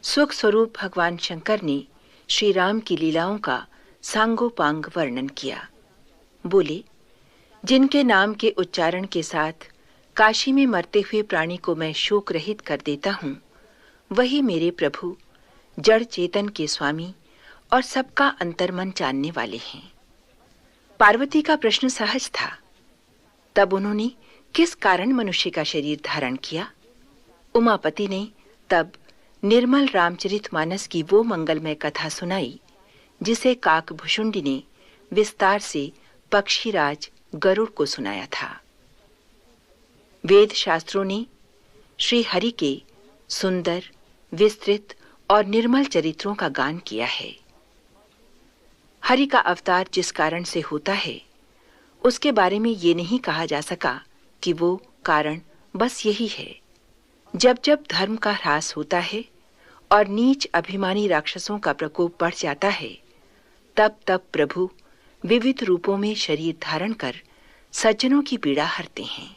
सुख स्वरूप भगवान शंकर ने श्री राम की लीलाओं का सांगोपांग वर्णन किया। बोले, जिनके नाम के उच्चारण के साथ काशी में मरते हुए प्राणी को मैं शोक रहित कर देता हूँ, वही मेरे प्रभु जड़ चेतन के स्वामी और सबका अंतर्मन जानने वाले हैं। पार्वती का प्रश्न सहज था। तब उन्होंने किस कारण मनुष्य का शरीर धारण किया? उमापति ने तब निर्मल रामचरितमानस की वो मंगलमय कथा सुनाई, जिसे काकभुषुंडी ने विस्तार से पक्षीराज गरुड़ को सुनाया था। वेद शास्त्रों ने श्री हरि के सुंदर, विस्तृत और निर्मल चरित्रों का गान किया है। हरि का अवतार जिस कारण से होता है, उसके बारे में ये नहीं कहा जा सका कि वो कारण बस यही है। जब जब धर्म का ह्रास होता है और नीच अभिमानी राक्षसों का प्रकोप बढ़ जाता है, तब तब प्रभु विविध रूपों में शरीर धारण कर सज्जनों की पीड़ा हरते हैं।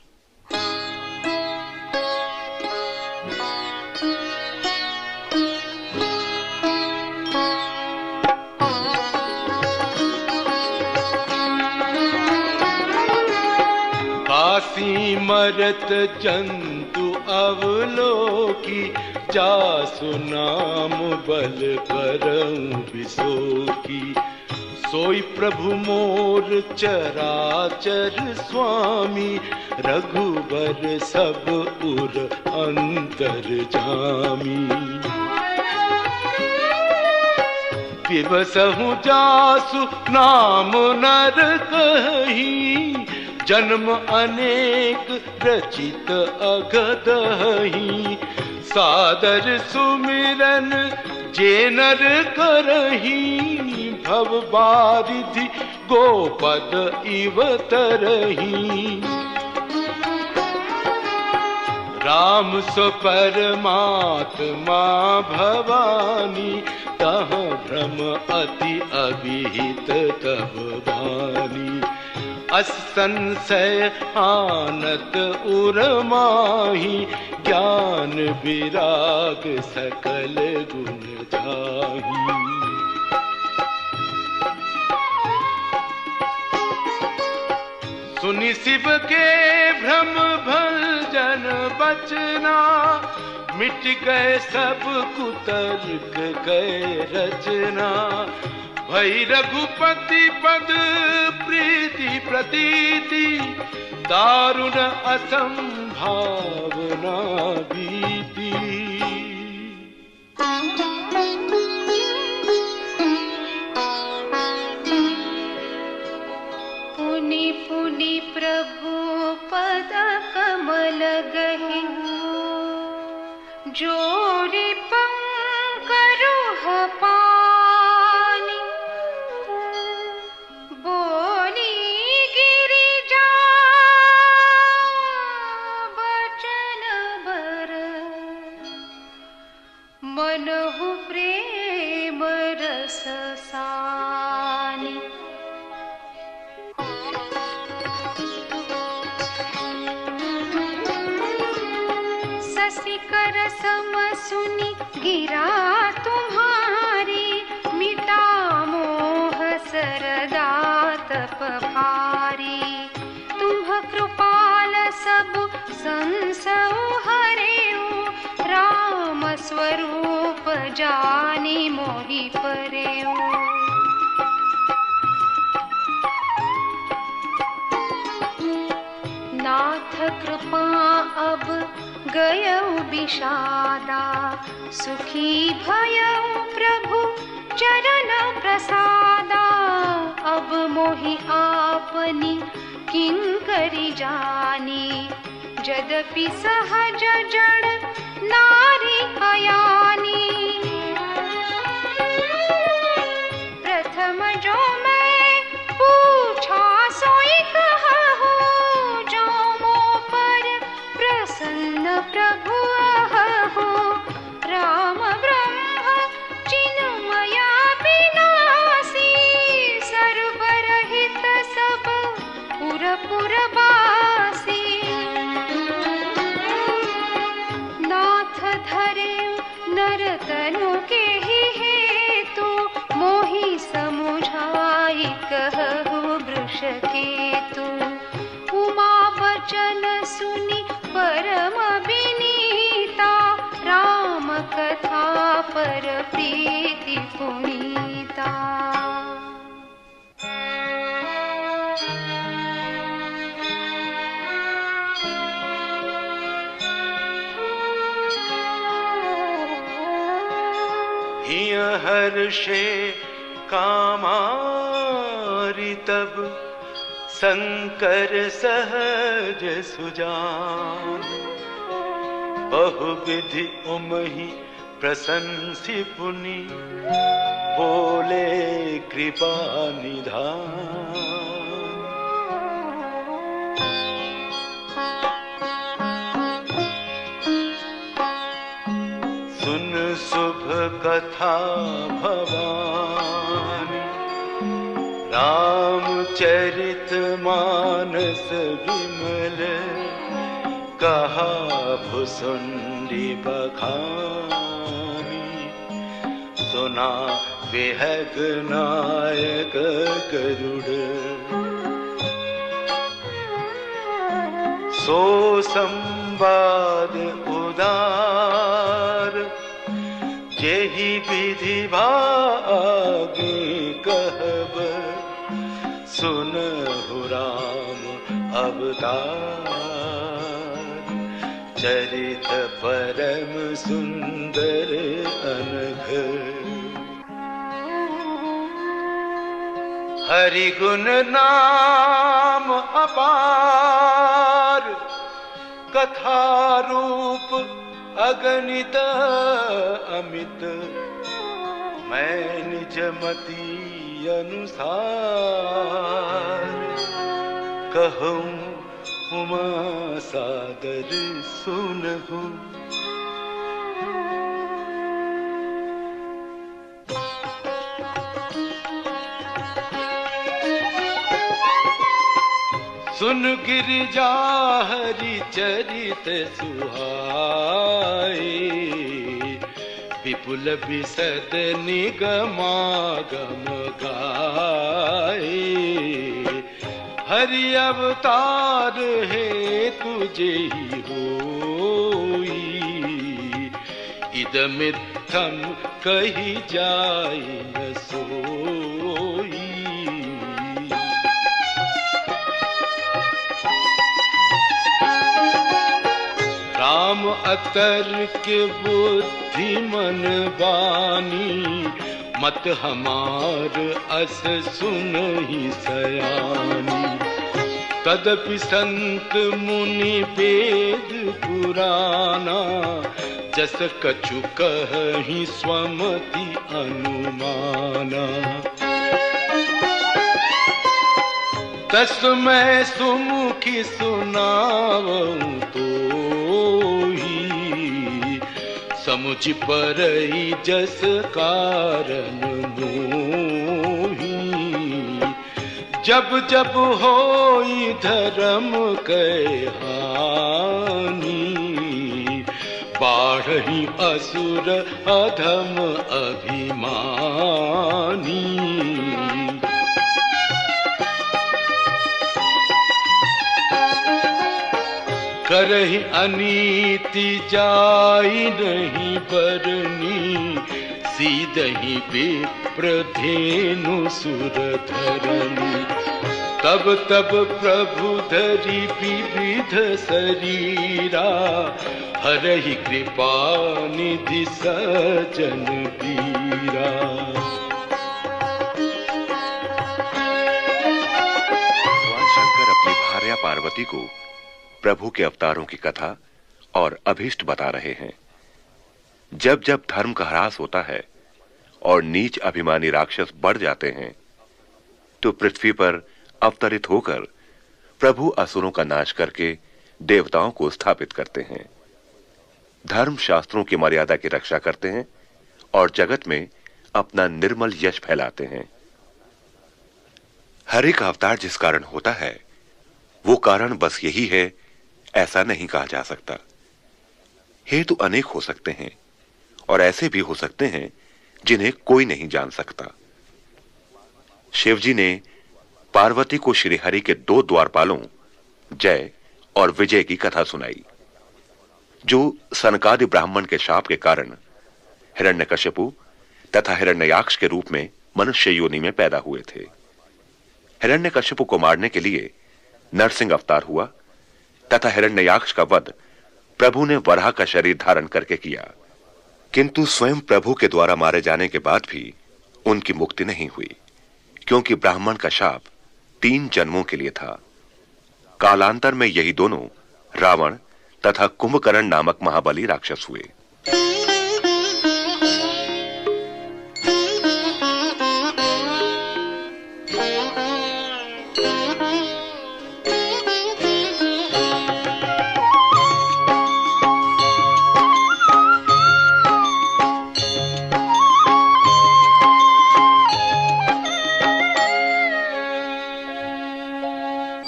काशी मरत जंतु अवलोकी, जासु नाम बल करऊं विशोकी। सोई प्रभु मोर चराचर स्वामी, रघुबर सब उर अंतर जामी। दिवसहु जासु नाम नर कहीं, जन्म अनेक रचित अगदहि। सादर सुमिरन जे नर करही, भव बारिधि गोपद इव तरही। राम सो परमात्मा भवानी, तह भ्रम अति अभिहित तब बानी। अस संशय आनत उर्माही, ज्ञान विराग सकल गुण जाही। सुनि शिव के भ्रम भंजन बचना, मिट गए सब कुतर्क गए रचना। भई रघुपति पद प्रीति प्रतीति, दारुण असंभावना भीति। पुनि पुनि प्रभु पद कमल गहि, जोरि पंकरुह पानि। बोली गिरिजा बचन बर, मनहु प्रेम रस सानि। शशिकर सम सुनि गिरा तुम्हारी, मिटा मोह सरदा तप भारी। तुम कृपाल सब संसव हरेऊ, राम स्वरूप जानी मोहि परेऊ। नाथ कृपा अब गयऊ विषादा, सुखी भयऊ प्रभु चरण प्रसादा। अब मोहि आपनी किंकरि जानी, यद्यपि सहज जड़ नारी कयानी। प्रथम जो मैं पूछा सोई कहूँ, जो मो पर प्रसन्न प्रभु अहु। राम ब्रह्म चिन्मया विनाशी, सर्वरहित सब पुर पुरवासी। नाथ धरे नरतनु के ही हेतु, मोहि समुझाई कहु वृष केतु। उमा वचन सुनि परम विनीता, राम कथा पर प्रीति पुनीता। हिय हर्षे कामारि तब, शंकर सहज सुजान। बहुविधि उमहि प्रशंसी पुनि, बोले कृपा निधान। सुन शुभ कथा भवानी, रामचरित मानस विमल। कहा भुसुंडी बखानी, सुना विहग नायक गरुड़। सो संवाद उदार, जेहि विधि भागे कहब। सुनहु राम अवतार, चरित परम सुंदर अनघ। हरि गुण नाम अपार, कथा रूप अगणित अमित। मैं निज मति अनुसार, कहूँ उमा सादर सुनहु। सुन गिरिजा हरि चरित सुहाई, विपुल विशद निगमागम गाई। हरि अवतार है तुझे ही होई, इदमित्थम कही जाय न सोई। राम अतर्क बुद्धि मन बानी, मत हमार अस सुनहि सयानी। तदपि संत मुनि वेद पुराना, जस कछु कहि स्वमति अनुमाना। तस्मै सुमुखी सुनावऊं तोही, समुझ परई जस कारण मोही। जब जब होई धर्म के हानि, बाढ़हि असुर अधम अभिमानी। करहि अनीति जाई नहीं बरनी, सीदहि विप्र धेनु सुर धरनी। तब तब प्रभु धरि विविध शरीरा, हरहि कृपा निधि सजन पीरा। भगवान शंकर अपनी भार्या पार्वती को प्रभु के अवतारों की कथा और अभीष्ट बता रहे हैं। जब जब धर्म का ह्रास होता है और नीच अभिमानी राक्षस बढ़ जाते हैं, तो पृथ्वी पर अवतरित होकर प्रभु असुरों का नाश करके देवताओं को स्थापित करते हैं। धर्म शास्त्रों की मर्यादा की रक्षा करते हैं और जगत में अपना निर्मल यश फैलाते हैं। हर एक अवतार जिस कारण होता है, वो कारण बस यही है ऐसा नहीं कहा जा सकता। हेतु अनेक हो सकते हैं और ऐसे भी हो सकते हैं जिन्हें कोई नहीं जान सकता। शिवजी ने पार्वती को श्री हरि के दो द्वारपालों जय और विजय की कथा सुनाई, जो सनकादि ब्राह्मण के शाप के कारण हिरण्यकश्यपु तथा हिरण्ययाक्ष के रूप में मनुष्य योनि में पैदा हुए थे। हिरण्यकश्यपु को मारने के लिए नरसिंह अवतार हुआ तथा हिरण्ययाक्ष का वध प्रभु ने वराह का शरीर धारण करके किया, किंतु स्वयं प्रभु के द्वारा मारे जाने के बाद भी उनकी मुक्ति नहीं हुई, क्योंकि ब्राह्मण का शाप 3 जन्मों के लिए था। कालांतर में यही दोनों रावण तथा कुंभकर्ण नामक महाबली राक्षस हुए।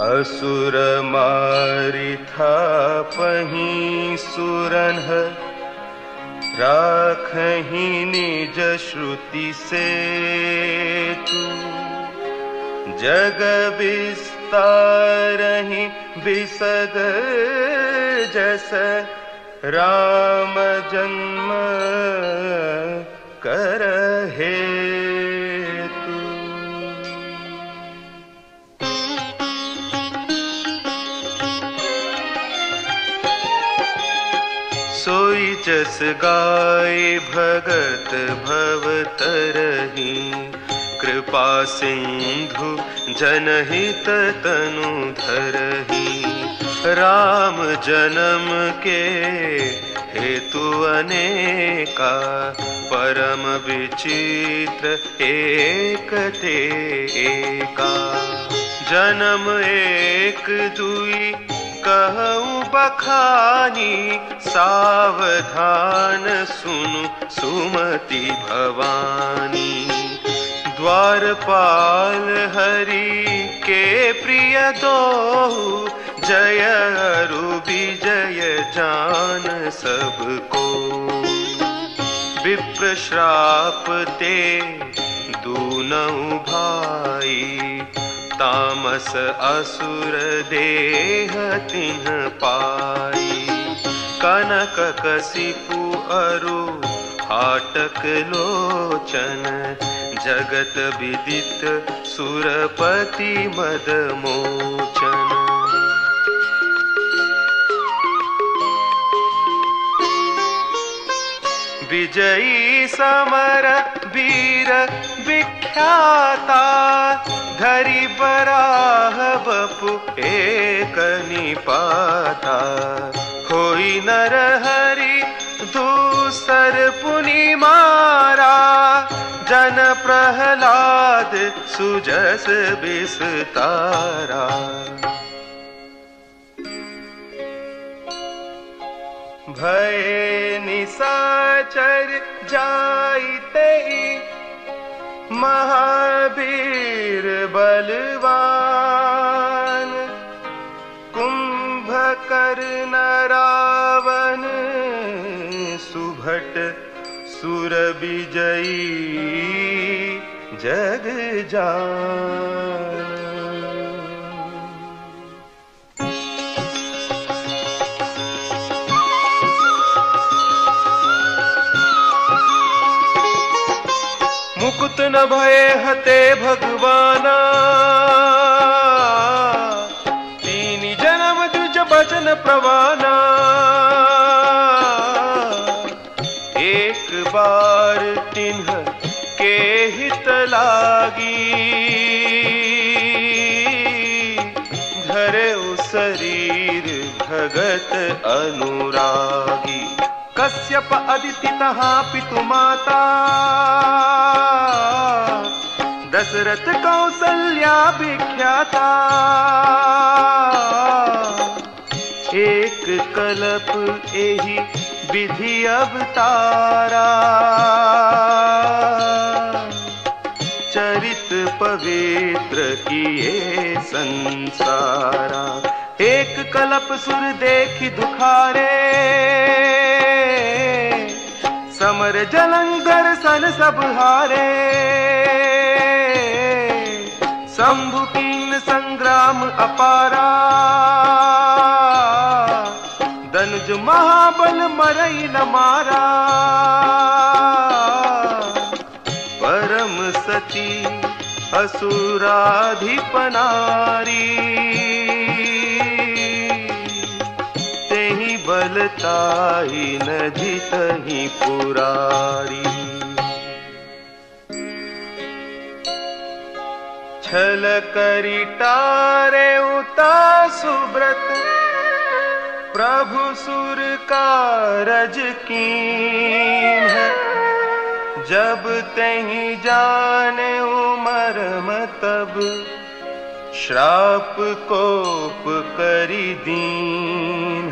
असुर मारि थापहि सुरन्ह, राखहि निज श्रुति सेतु। जग विस्तारहि बिसद जस, राम जन्म करहे। सोई जस गाय भगत भव तरहि, कृपा सिंधु जनहित तनु धरहि। राम जन्म के हेतु अनेका, परम विचित्र एक ते एका। जन्म एक दुई कहूँ बखानी, सावधान सुनु सुमति भवानी। द्वारपाल हरि के प्रिय दोहु, जय अरु विजय जान सबको। विप्र श्राप ते दूनऊ भाई, तामस असुर देह तिन्ह पाई। कनक कसिपु अरु हाटक लोचन जगत विदित सुरपति मद मोचन। विजयी समर वीर विख्याता धरि बराह बपु एक निपाता। होई नर हरि दूसर पुनि मारा जन प्रहलाद सुजस विस्तारा। भय निशाचर जाइते महावीर बलवान। कुंभकर्ण रावण सुभट सुर विजयी जग जान। मुकुत न भय हते भगवाना तीन जन्म द्विज बचन प्रवाना। एक बार तिन्ह के हित लागी धरे शरीर भगत अनुरागी। कश्यप अदिति तहा पितु माता दशरथ कौसल्या विख्याता। एक कल्प एहि विधि अवतारा चरित पवित्र किए संसारा। एक कल्प सुर देखि दुखारे समर जलंधर सन सब हारे। शंभु कीन संग्राम अपारा दनुज महाबल मरई न मारा। परम सती असुराधिप नारी तेहि बलताई न जितहि पुरारी। छल करी टारे उता सुब्रत प्रभु सुर कारज कीन। जब तहि जाने मरम तब श्राप कोप करी दीन।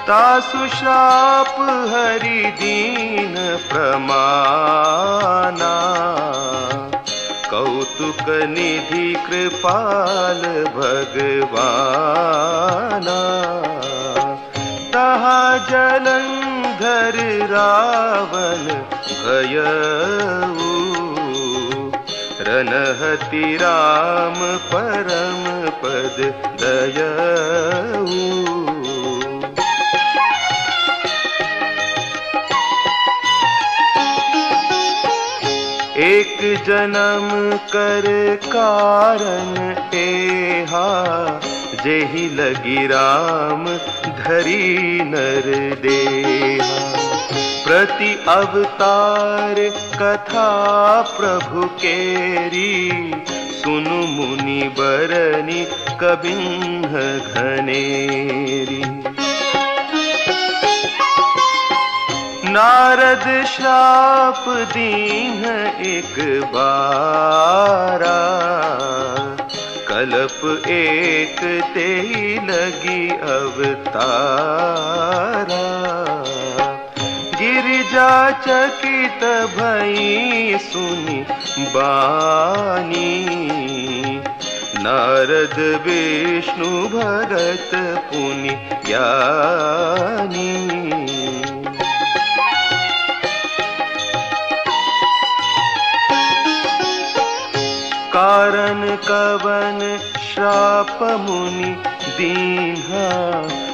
तासु श्राप हरि दीन प्रमाना। कौतुक निधि कृपाल भगवाना। तहा जलंधर रावण भयऊ रनहति राम परम पद दयऊ। एक जन्म कर कारण एहा जेहि लगी राम धरी नर देहा। प्रति अवतार कथा प्रभु केरी सुनु मुनि बरनी कबिन्ह घनेरी। नारद श्राप दीन एक बारा। कल्प एक ते लगी अवतारा। गिरिजा चकित भई सुनि बानी। नारद विष्णु भगत पुनि ज्ञानी। कारण कवन श्राप मुनि दीन्हा,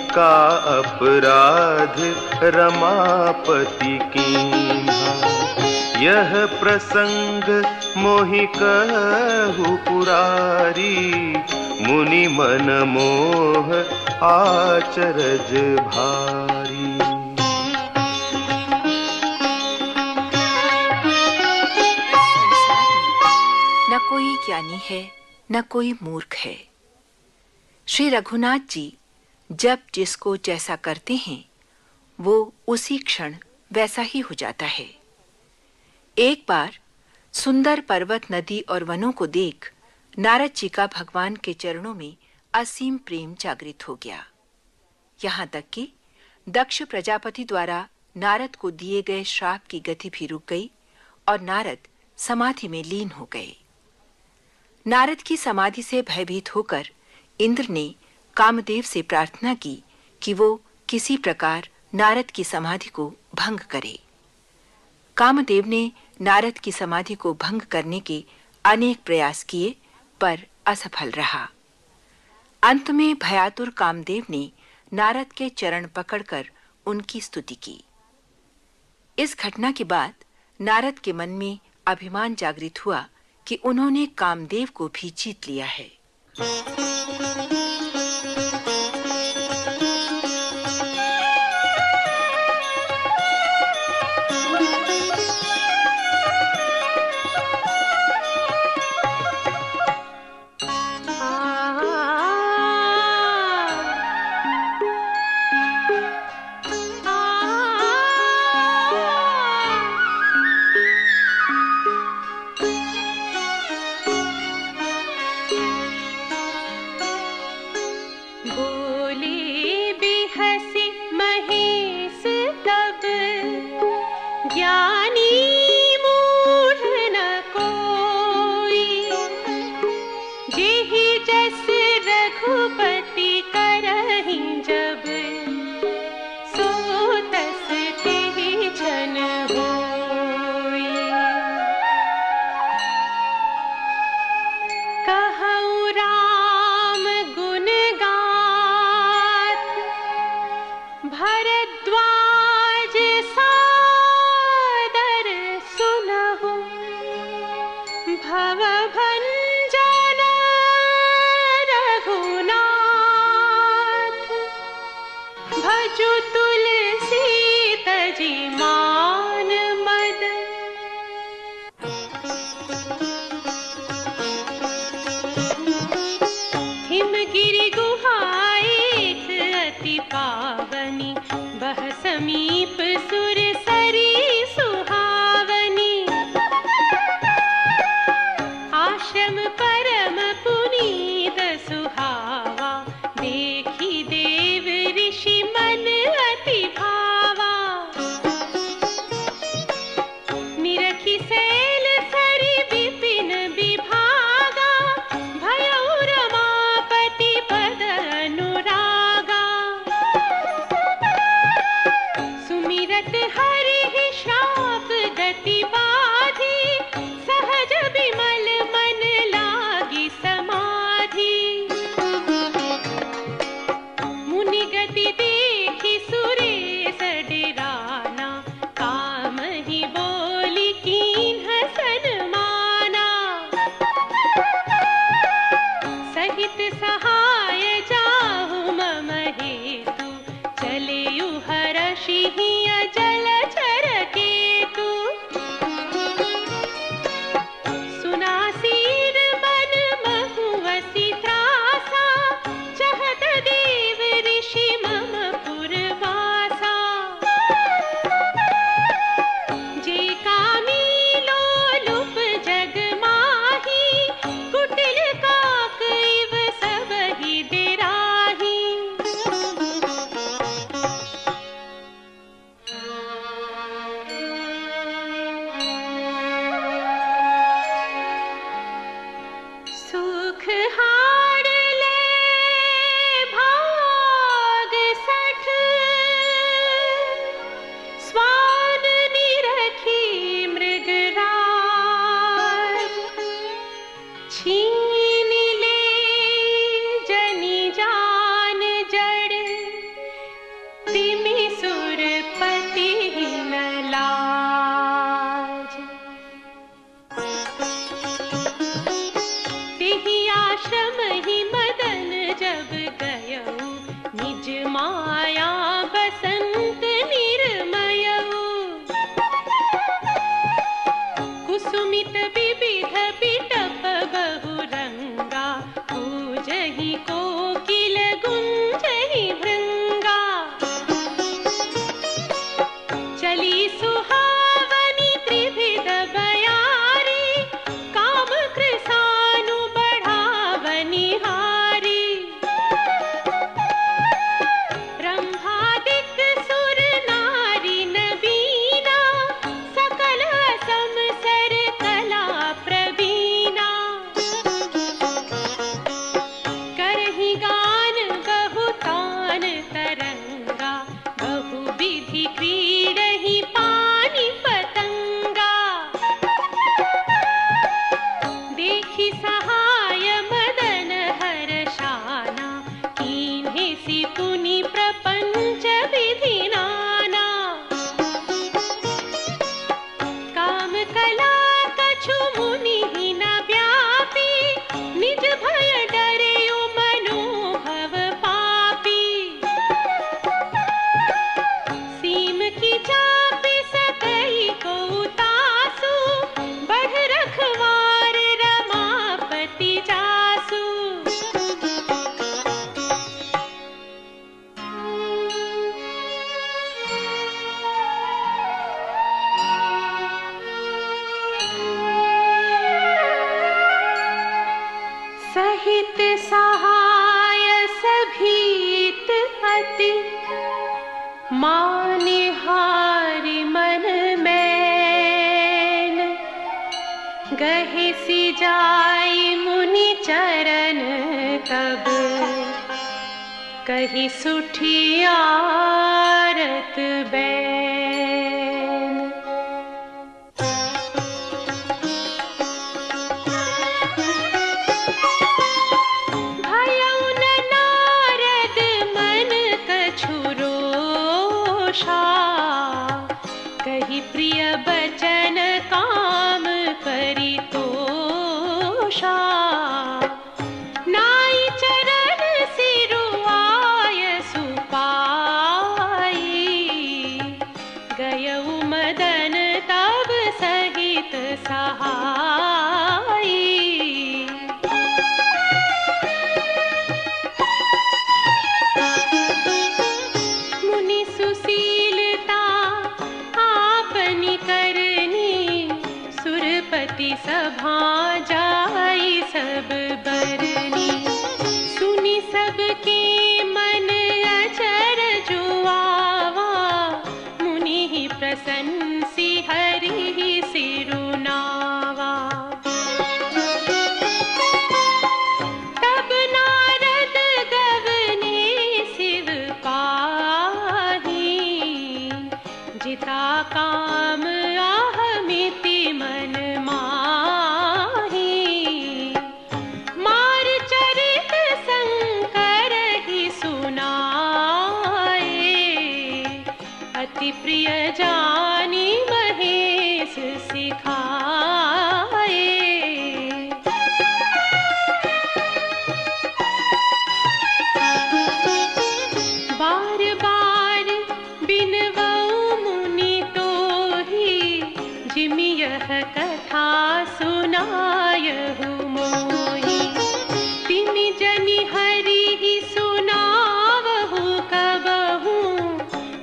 का अपराध रमापति कीन्हा। यह प्रसंग मोहि कहु पुरारी, मुनि मन मोह आचरज भारी। न कोई ज्ञानी है न कोई मूर्ख है। श्री रघुनाथ जी जब जिसको जैसा करते हैं वो उसी क्षण वैसा ही हो जाता है। एक बार सुंदर पर्वत, नदी और वनों को देख नारद जी का भगवान के चरणों में असीम प्रेम जागृत हो गया। यहाँ तक कि दक्ष प्रजापति द्वारा नारद को दिए गए श्राप की गति भी रुक गई और नारद समाधि में लीन हो गए। नारद की समाधि से भयभीत होकर इंद्र ने कामदेव से प्रार्थना की कि वो किसी प्रकार नारद की समाधि को भंग करे। कामदेव ने नारद की समाधि को भंग करने के अनेक प्रयास किए पर असफल रहा। अंत में भयातुर कामदेव ने नारद के चरण पकड़कर उनकी स्तुति की। इस घटना के बाद नारद के मन में अभिमान जागृत हुआ कि उन्होंने कामदेव को भी जीत लिया है। समीप सुर सरी सुहावनी, आश्रम परम पुनीत सुहावा, देखी देव ऋषि मन अति भावा। निरखी सैल सरी विपिन विभागा, भयउ रमापति पद अनुरागा। सुमिरत हरि श्राप गति बाधी, सहज विमल मन लागी समाधि। मुनि गति देखी सुरेश डिराना, काम ही बोली कीन्ह सन्माना। सहित सहाय जाहु मम हेतु, चलेयु हरषि हिय जलज रति मानिहारी मन मैन, गहे सी जाई मुनि चरण तब, कही सुठियारत बैन। भयउ न नारद मन कछु रोषा, कही प्रिय बचन काम करी तोषा। नाई चरण सिरुआय सुपाई, गयउ मदन तब सहित सहाई। मुनि सुशीलता आपनी करनी, सुरपति सभा जाई सब बरनी। सुनी सबके मन अचर जुआवा, मुनि ही प्रसन्नसी हरि ही सिरुनावा। तब नारद गवने शिव पाही, जिता काम आहमिति मन माही। मार चरित शंकर ही सुनाए, अति प्रिय जानी महेश सिखाए। बार बार बिनवऊ मुनि तो ही, जिमि यह कथा सुनायहु मोहि। तिमि जनि हरि ही सुनावहु कबहु,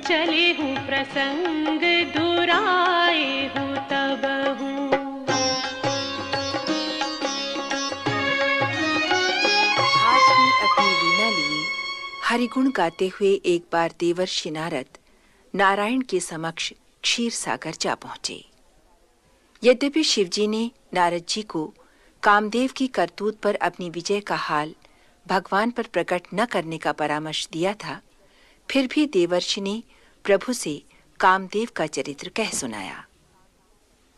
चलेहु प्रसंग दुराएहु तबहु। हाथ में अपनी वीणा लिए हरिगुण गाते हुए एक बार देवर्षि नारद नारायण के समक्ष क्षीर सागर जा पहुंचे। यद्यपि शिवजी ने नारद जी को कामदेव की करतूत पर अपनी विजय का हाल भगवान पर प्रकट न करने का परामर्श दिया था, फिर भी देवर्षि ने प्रभु से कामदेव का चरित्र कह सुनाया।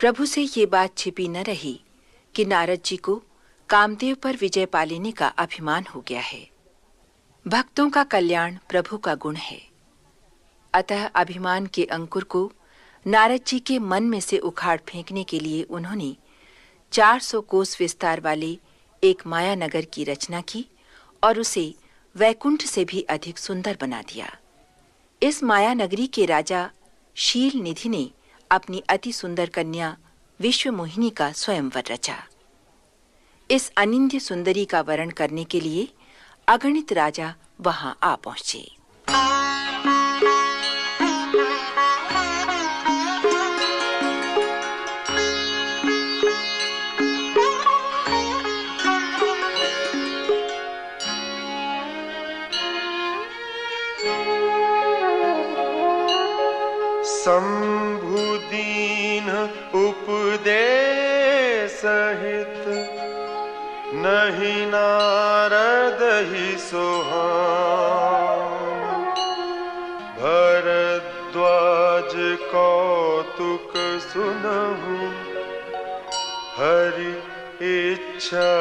प्रभु से ये बात छिपी न रही कि नारद जी को कामदेव पर विजय पा लेने का अभिमान हो गया है। भक्तों का कल्याण प्रभु का गुण है, अतः अभिमान के अंकुर को नारद जी के मन में से उखाड़ फेंकने के लिए उन्होंने 400 कोस विस्तार वाले एक माया नगर की रचना की और उसे वैकुंठ से भी अधिक सुंदर बना दिया। इस माया नगरी के राजा शील निधि ने अपनी अति सुंदर कन्या विश्वमोहिनी का स्वयंवर रचा। इस अनिंद्य सुंदरी का वरण करने के लिए अगणित राजा वहां आ पहुंचे। शंभुदीन उपदेश सहित, नहीं नारद ही सोहान। भरद्वाज कौतुक सुनहु, हरि इच्छा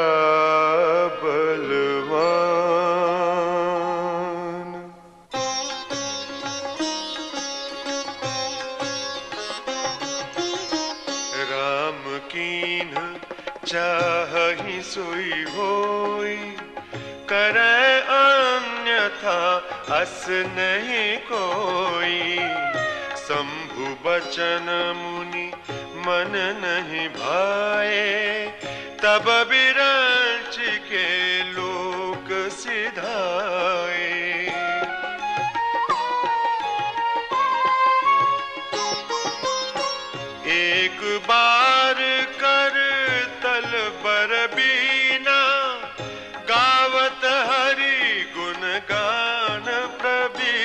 बलवान। राम कीन्ह चाहि सोई होई, करे अन्यथा अस नहीं कोई। शंभु बचन मुनि मन नहीं भाए, तब बिरंच के लोक सिधाए। एक बार कर तल बर बीना, गावत हरि गुण गान प्रवीणा।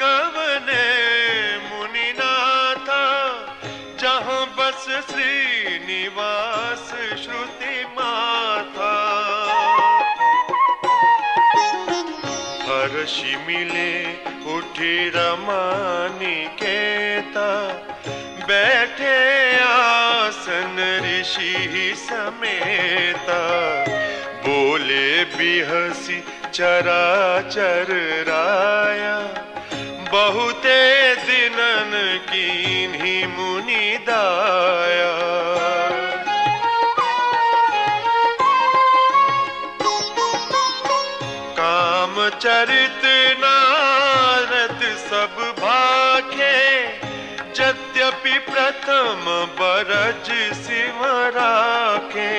गवने मुनिनाथा, जहाँ बस श्रीनिवास श्रुति माथा। हर्षि मिले उठी रमा निकेता, बैठे आसन ऋषि समेता। बोले बिहसी चराचर राया, बहुते दिनन कीन्ही मुनि दाया। काम चरित नारद सब भाखे, यद्यपि प्रथम बरज सिंह राखे।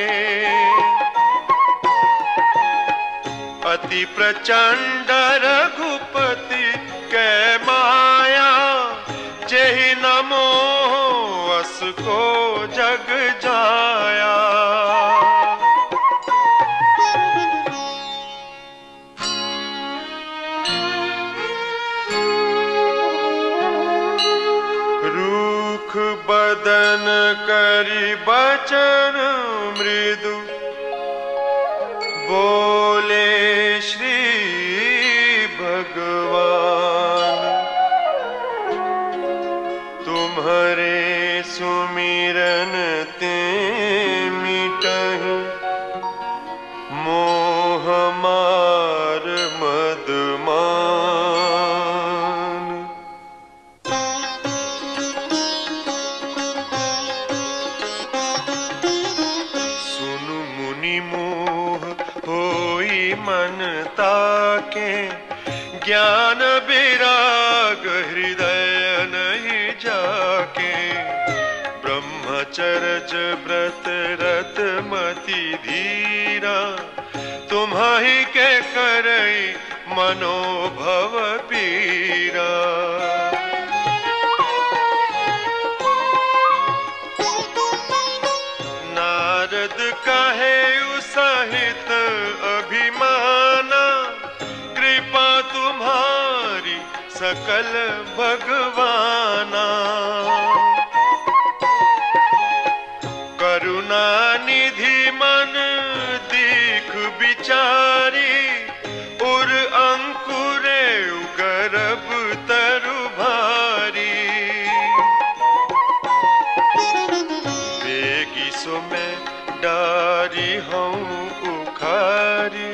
अति प्रचंड रघुपति कै माया, जेहि नमो अस को जग जाया। रूख बदन करि बचन मृदु, बोले श्री भगवान। तुम्हारे सुमिरन ते मिटहि, मोह मार मदमान। सुनु मुनि मोह होई मन ताके, ज्ञान विराग हृदय नहीं जाके। ब्रह्मचर्य व्रत रत मति धीरा, तुम्हाही के करई मनोभव पीरा। नारद कहे सहित अभिमाना, कृपा तुम्हारी सकल भगवाना। करुणा निधि मन दीख विचारी, उर अंकुरे गर्भ तरु भारी। बेगी सो मैं डारी हूँ उखारी,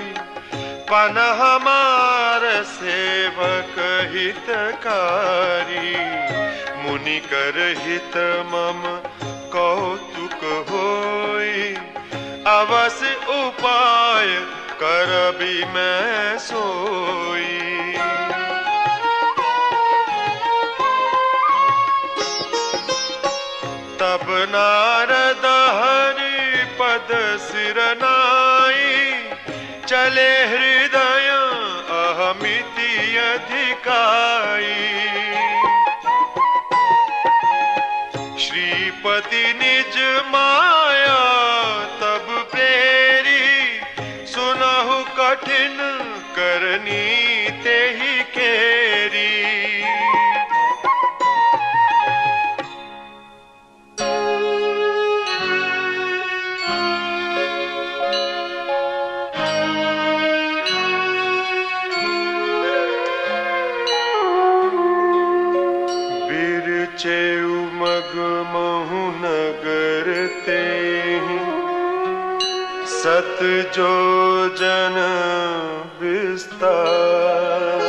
पन हमार सेवक हितकारी। मुनि कर हित मम कौतुक होई, अवश्य उपाय करबी मैं सोई। तब नारद हरि पद सिर नाई, चले हृदय अहमिति अधिकाई। श्रीपति निज माया तब प्रेरी, सुनहु कठिन करनी तेहि केरी। मगमहु नगर तेहि, सत जो जन विस्तार।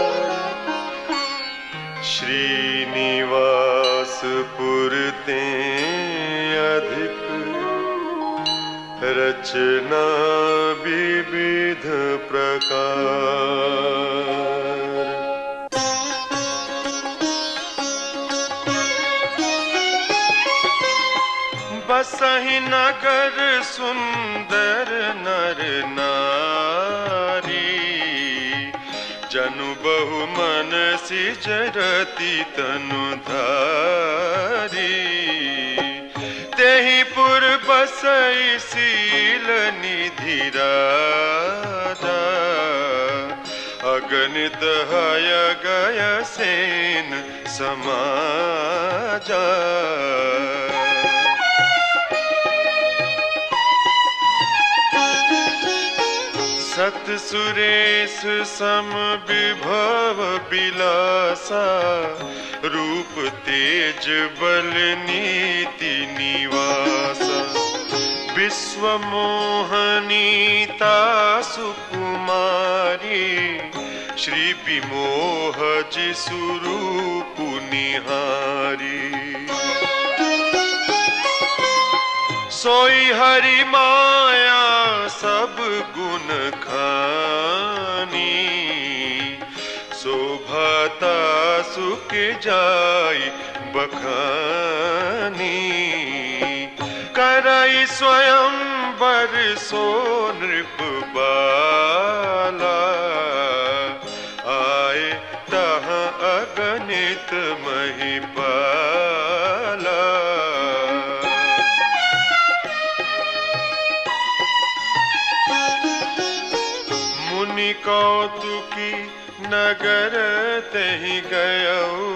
श्रीनिवास पुर ते अधिक, रचना विविध प्रकार। बसहि नगर सुंदर नर नारी, जनु बहु मन सिजरति तनु धारी। तेहि पुर बसई शील निधि राजा, अगन अगणित हय गय सेन समाजा। सत सुरेश सम विभव बिलासा, रूप तेज बल नीति निवासा। विश्व मोहनीता सुकुमारी, श्री विमोह जिसु रूप निहारी। सोई हरि माया सब गुण खानी, शोभाता सुख जाय बखानी। करई स्वयं वर सो नृप बाला, आए तहाँ अगणित महिपाला। मुनि कौतुकी नगर तहि गयऊ,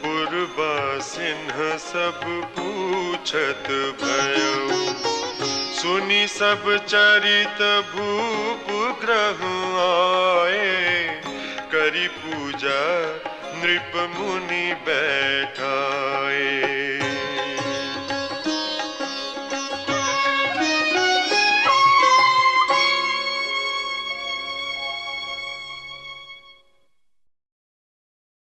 पुरबा सिंह सब पूछत भयऊ। सुनि सब चरित भूप ग्रह आए, करी पूजा नृप मुनि बैठाए।